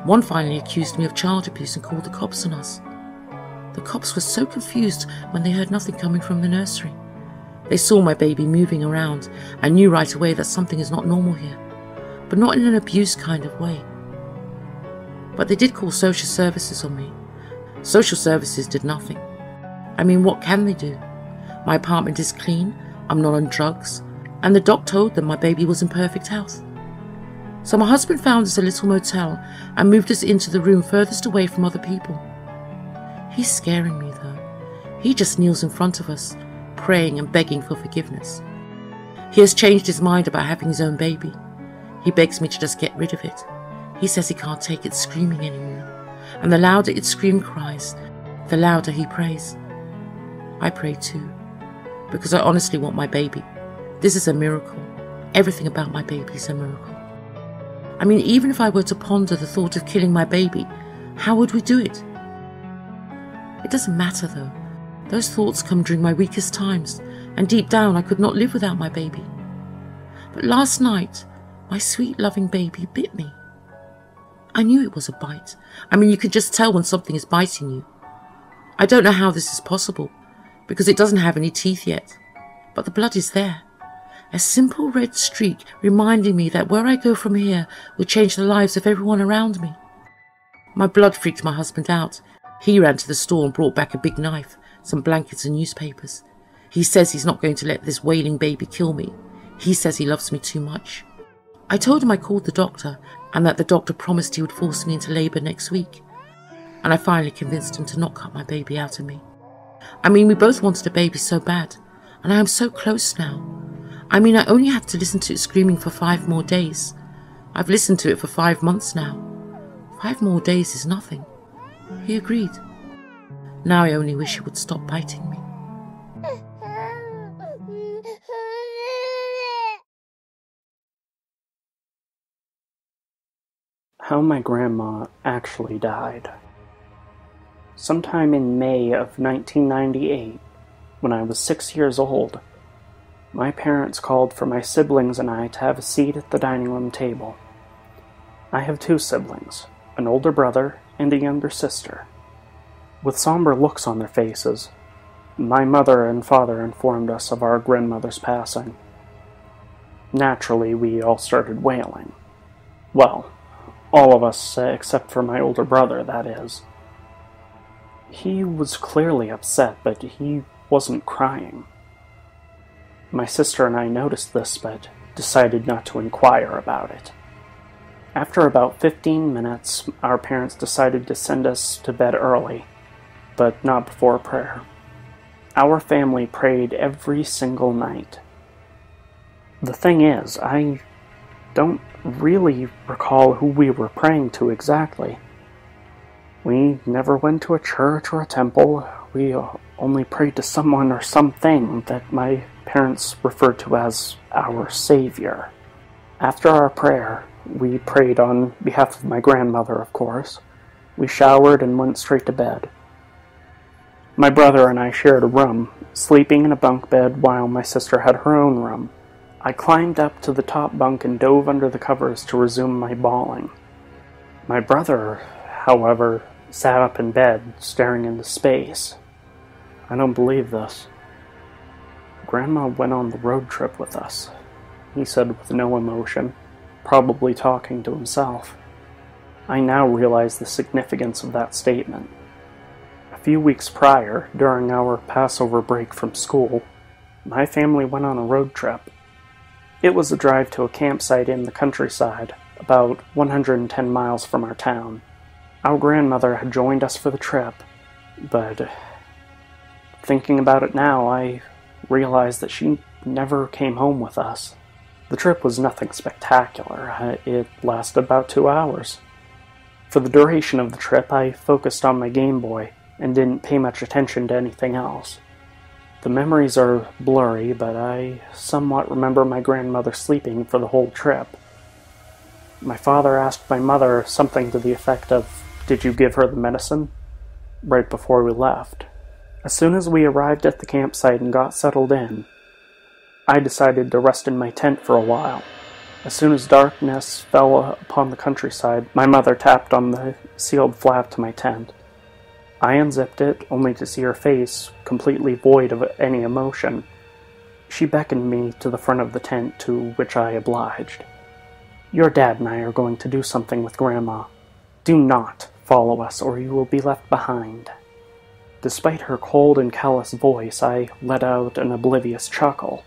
One finally accused me of child abuse and called the cops on us. The cops were so confused when they heard nothing coming from the nursery. They saw my baby moving around and knew right away that something is not normal here, but not in an abuse kind of way. But they did call social services on me. Social services did nothing. I mean, what can they do? My apartment is clean, I'm not on drugs, and the doc told them my baby was in perfect health. So my husband found us a little motel and moved us into the room furthest away from other people. He's scaring me though. He just kneels in front of us, praying and begging for forgiveness. He has changed his mind about having his own baby. He begs me to just get rid of it. He says he can't take it screaming anymore, and the louder its scream cries, the louder he prays. I pray too, because I honestly want my baby. This is a miracle. Everything about my baby is a miracle. I mean, even if I were to ponder the thought of killing my baby, how would we do it? It doesn't matter though. Those thoughts come during my weakest times, and deep down I could not live without my baby. But last night, my sweet loving baby bit me. I knew it was a bite. I mean, you can just tell when something is biting you. I don't know how this is possible, because it doesn't have any teeth yet, but the blood is there. A simple red streak reminding me that where I go from here will change the lives of everyone around me. My blood freaked my husband out. He ran to the store and brought back a big knife, some blankets and newspapers. He says he's not going to let this wailing baby kill me. He says he loves me too much. I told him I called the doctor and that the doctor promised he would force me into labour next week. And I finally convinced him to not cut my baby out of me. I mean, we both wanted a baby so bad, and I am so close now. I mean, I only have to listen to it screaming for 5 more days. I've listened to it for 5 months now. 5 more days is nothing. He agreed. Now I only wish he would stop biting me. How my grandma actually died. Sometime in May of 1998, when I was 6 years old, my parents called for my siblings and I to have a seat at the dining room table. I have 2 siblings, an older brother and a younger sister. With somber looks on their faces, my mother and father informed us of our grandmother's passing. Naturally, we all started wailing. Well, all of us, except for my older brother, that is. He was clearly upset, but he wasn't crying. My sister and I noticed this, but decided not to inquire about it. After about 15 minutes, our parents decided to send us to bed early, but not before prayer. Our family prayed every single night. The thing is, I don't really recall who we were praying to exactly. We never went to a church or a temple. We only prayed to someone or something that my parents referred to as our Savior. After our prayer, we prayed on behalf of my grandmother, of course. We showered and went straight to bed. My brother and I shared a room, sleeping in a bunk bed while my sister had her own room. I climbed up to the top bunk and dove under the covers to resume my bawling. My brother, however, sat up in bed, staring into space. I don't believe this. Grandma went on the road trip with us, he said with no emotion, probably talking to himself. I now realize the significance of that statement. A few weeks prior, during our Passover break from school, my family went on a road trip. It was a drive to a campsite in the countryside, about 110 miles from our town. Our grandmother had joined us for the trip, but thinking about it now, I realized that she never came home with us. The trip was nothing spectacular. It lasted about 2 hours. For the duration of the trip, I focused on my Game Boy and didn't pay much attention to anything else. The memories are blurry, but I somewhat remember my grandmother sleeping for the whole trip. My father asked my mother something to the effect of, "Did you give her the medicine?" right before we left. As soon as we arrived at the campsite and got settled in, I decided to rest in my tent for a while. As soon as darkness fell upon the countryside, my mother tapped on the sealed flap to my tent. I unzipped it, only to see her face completely void of any emotion. She beckoned me to the front of the tent, to which I obliged. "Your dad and I are going to do something with Grandma. Do not follow us, or you will be left behind." Despite her cold and callous voice, I let out an oblivious chuckle.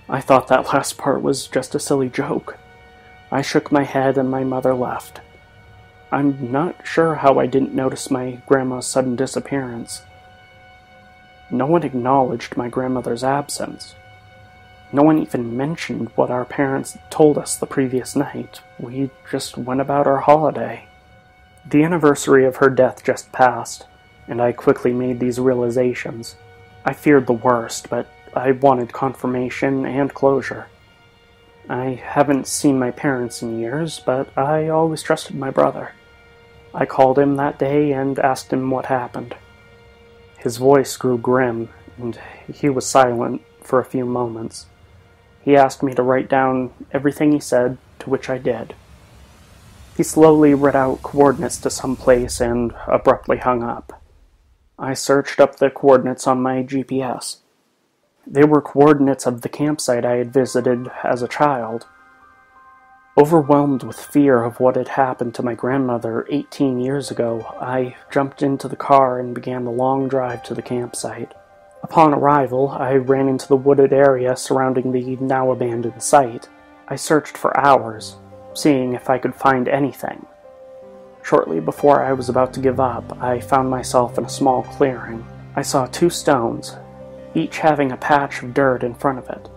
I thought that last part was just a silly joke. I shook my head and my mother left. I'm not sure how I didn't notice my grandma's sudden disappearance. No one acknowledged my grandmother's absence. No one even mentioned what our parents told us the previous night. We just went about our holiday. The anniversary of her death just passed, and I quickly made these realizations. I feared the worst, but I wanted confirmation and closure. I haven't seen my parents in years, but I always trusted my brother. I called him that day and asked him what happened. His voice grew grim, and he was silent for a few moments. He asked me to write down everything he said, to which I did. He slowly read out coordinates to some place and abruptly hung up. I searched up the coordinates on my GPS. They were coordinates of the campsite I had visited as a child. Overwhelmed with fear of what had happened to my grandmother 18 years ago, I jumped into the car and began the long drive to the campsite. Upon arrival, I ran into the wooded area surrounding the now abandoned site. I searched for hours, seeing if I could find anything. Shortly before I was about to give up, I found myself in a small clearing. I saw 2 stones, each having a patch of dirt in front of it.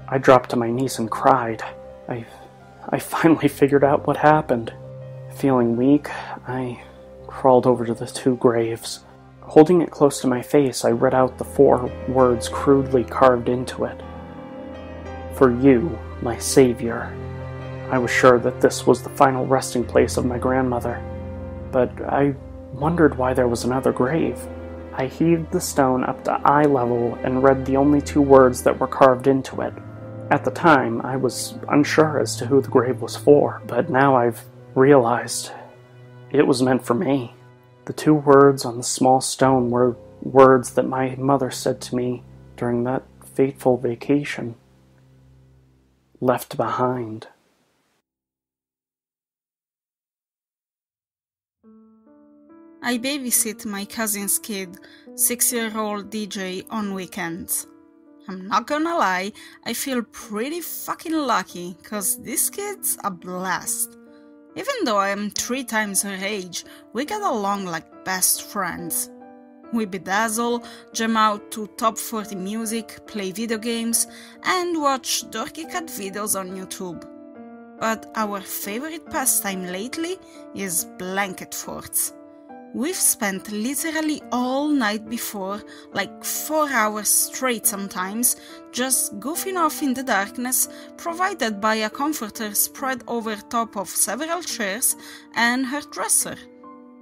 I dropped to my knees and cried. I finally figured out what happened. Feeling weak, I crawled over to the 2 graves. Holding it close to my face, I read out the 4 words crudely carved into it. For you, my savior. I was sure that this was the final resting place of my grandmother, but I wondered why there was another grave. I heaved the stone up to eye level and read the only 2 words that were carved into it. At the time, I was unsure as to who the grave was for, but now I've realized it was meant for me. The 2 words on the small stone were words that my mother said to me during that fateful vacation. Left behind. I babysit my cousin's kid, 6-year-old DJ, on weekends. I'm not gonna lie, I feel pretty fucking lucky, cause this kid's a blast. Even though I'm 3 times her age, we get along like best friends. We bedazzle, jam out to top 40 music, play video games, and watch dorky cat videos on YouTube. But our favorite pastime lately is blanket forts. We've spent literally all night before, like 4 hours straight sometimes, just goofing off in the darkness, provided by a comforter spread over top of several chairs and her dresser.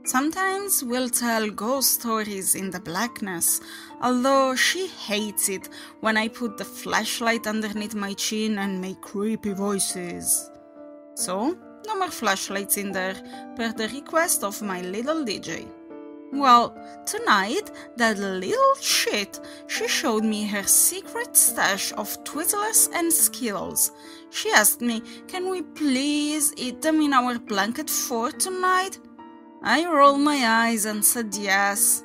Sometimes we'll tell ghost stories in the blackness, although she hates it when I put the flashlight underneath my chin and make creepy voices. So, no more flashlights in there, per the request of my little DJ. Well, tonight, that little shit, she showed me her secret stash of Twizzlers and Skittles. She asked me, can we please eat them in our blanket fort tonight? I rolled my eyes and said yes.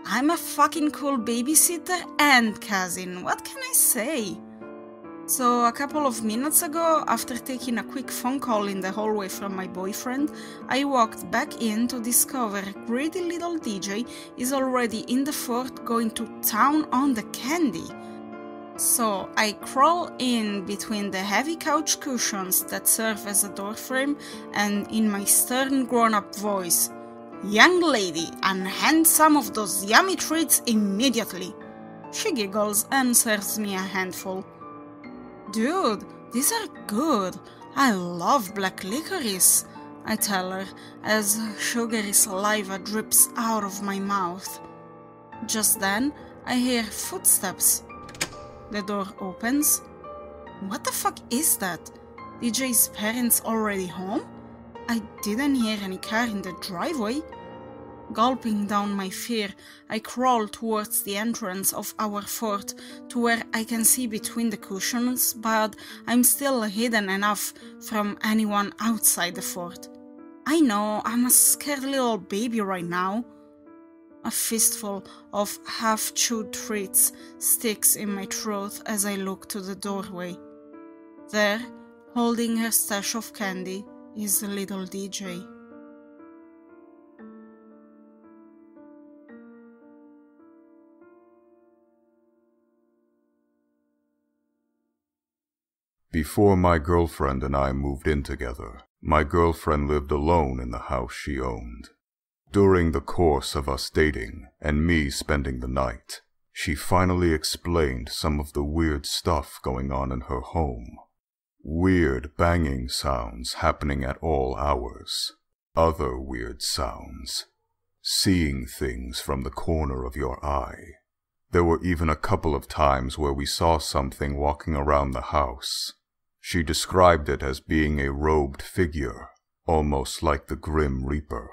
I'm a fucking cool babysitter and cousin, what can I say? So a couple of minutes ago, after taking a quick phone call in the hallway from my boyfriend, I walked back in to discover greedy little DJ is already in the fort going to town on the candy. So I crawl in between the heavy couch cushions that serve as a doorframe and in my stern grown-up voice, "Young lady, unhand some of those yummy treats immediately." She giggles and serves me a handful. "Dude, these are good. I love black licorice," I tell her as sugary saliva drips out of my mouth. Just then, I hear footsteps. The door opens. What the fuck is that? DJ's parents already home? I didn't hear any car in the driveway. Gulping down my fear, I crawl towards the entrance of our fort to where I can see between the cushions, but I'm still hidden enough from anyone outside the fort. I know I'm a scared little baby right now. A fistful of half-chewed treats sticks in my throat as I look to the doorway. There, holding her stash of candy, is the little DJ. Before my girlfriend and I moved in together, my girlfriend lived alone in the house she owned. During the course of us dating and me spending the night, she finally explained some of the weird stuff going on in her home. Weird banging sounds happening at all hours. Other weird sounds. Seeing things from the corner of your eye. There were even a couple of times where we saw something walking around the house. She described it as being a robed figure, almost like the Grim Reaper.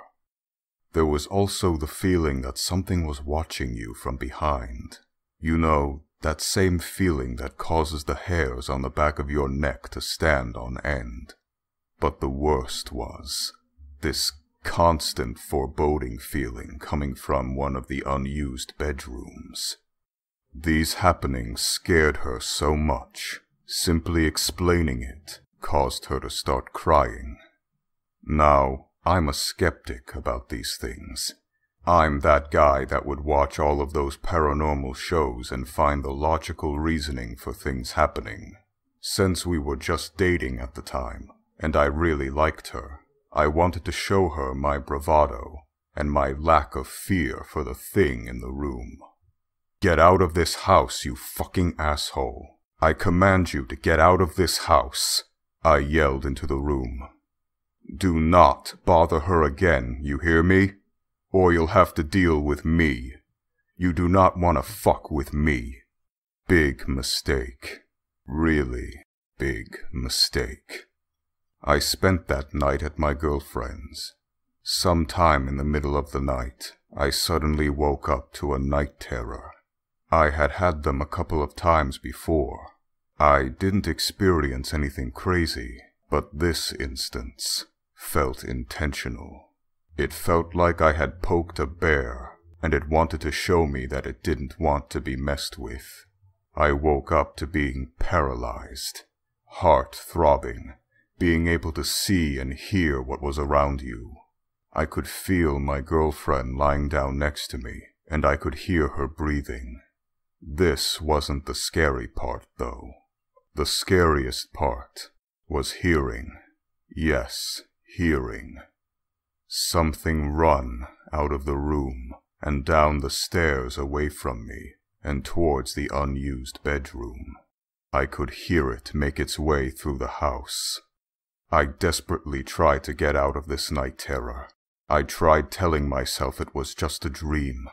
There was also the feeling that something was watching you from behind. You know, that same feeling that causes the hairs on the back of your neck to stand on end. But the worst was this constant foreboding feeling coming from one of the unused bedrooms. These happenings scared her so much, simply explaining it caused her to start crying. Now, I'm a skeptic about these things. I'm that guy that would watch all of those paranormal shows and find the logical reasoning for things happening. Since we were just dating at the time, and I really liked her, I wanted to show her my bravado and my lack of fear for the thing in the room. Get out of this house, you fucking asshole. I command you to get out of this house, I yelled into the room. Do not bother her again, you hear me? Or you'll have to deal with me. You do not want to fuck with me. Big mistake. Really big mistake. I spent that night at my girlfriend's. Sometime in the middle of the night, I suddenly woke up to a night terror. I had had them a couple of times before. I didn't experience anything crazy, but this instance felt intentional. It felt like I had poked a bear, and it wanted to show me that it didn't want to be messed with. I woke up to being paralyzed, heart throbbing, being able to see and hear what was around you. I could feel my girlfriend lying down next to me, and I could hear her breathing. This wasn't the scary part, though. The scariest part was hearing. Yes, hearing. Something run out of the room and down the stairs away from me and towards the unused bedroom. I could hear it make its way through the house. I desperately tried to get out of this night terror. I tried telling myself it was just a dream.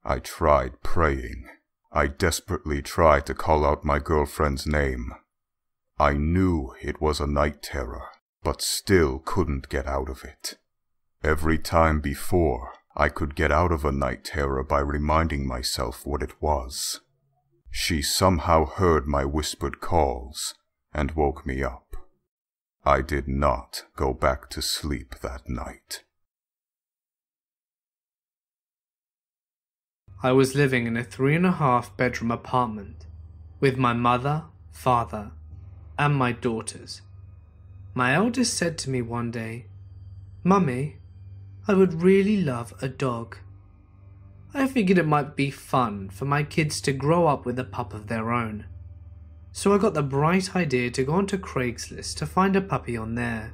I tried praying. I desperately tried to call out my girlfriend's name. I knew it was a night terror, but still couldn't get out of it. Every time before, I could get out of a night terror by reminding myself what it was. She somehow heard my whispered calls and woke me up. I did not go back to sleep that night. I was living in a 3.5-bedroom apartment with my mother, father, and my daughters. My eldest said to me one day, "Mummy, I would really love a dog." I figured it might be fun for my kids to grow up with a pup of their own. So I got the bright idea to go onto Craigslist to find a puppy on there.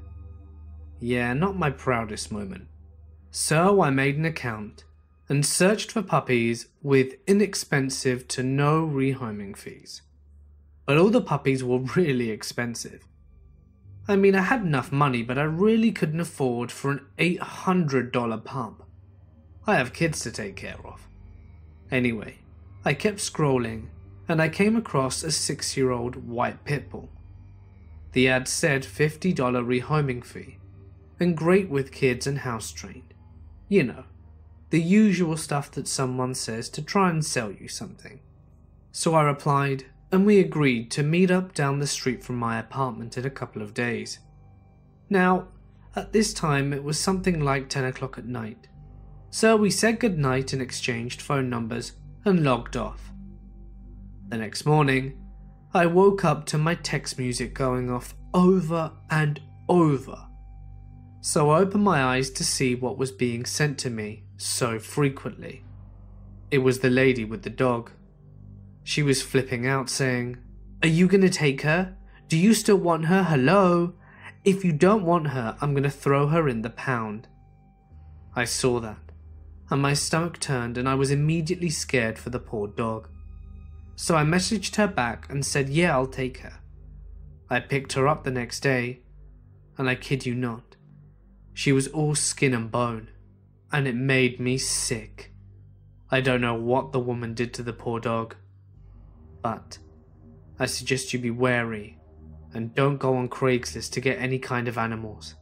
Yeah, not my proudest moment. So I made an account and searched for puppies with inexpensive to no rehoming fees. But all the puppies were really expensive. I mean, I had enough money, but I really couldn't afford for an $800 pup. I have kids to take care of. Anyway, I kept scrolling, and I came across a 6-year-old white pit bull. The ad said $50 rehoming fee, and great with kids and house trained. You know, the usual stuff that someone says to try and sell you something. So I replied, and we agreed to meet up down the street from my apartment in a couple of days. Now, at this time it was something like 10 o'clock at night, so we said goodnight and exchanged phone numbers and logged off. The next morning, I woke up to my text music going off over and over. So I opened my eyes to see what was being sent to me so frequently. It was the lady with the dog. She was flipping out saying, "Are you gonna take her? Do you still want her? Hello? If you don't want her, I'm gonna throw her in the pound." I saw that, and my stomach turned and I was immediately scared for the poor dog. So I messaged her back and said, yeah, I'll take her. I picked her up the next day, and I kid you not, she was all skin and bone, and it made me sick. I don't know what the woman did to the poor dog, but I suggest you be wary and don't go on Craigslist to get any kind of animals.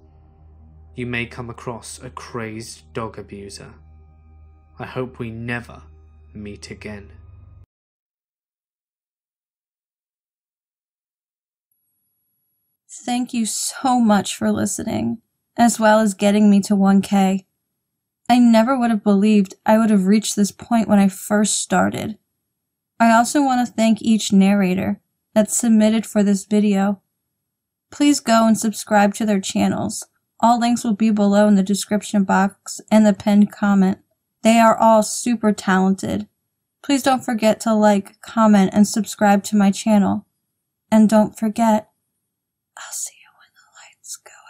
You may come across a crazed dog abuser. I hope we never meet again. Thank you so much for listening, as well as getting me to 1K. I never would have believed I would have reached this point when I first started. I also want to thank each narrator that submitted for this video. please go and subscribe to their channels. All links will be below in the description box and the pinned comment. They are all super talented. Please don't forget to like, comment, and subscribe to my channel. And don't forget, I'll see you when the lights go out.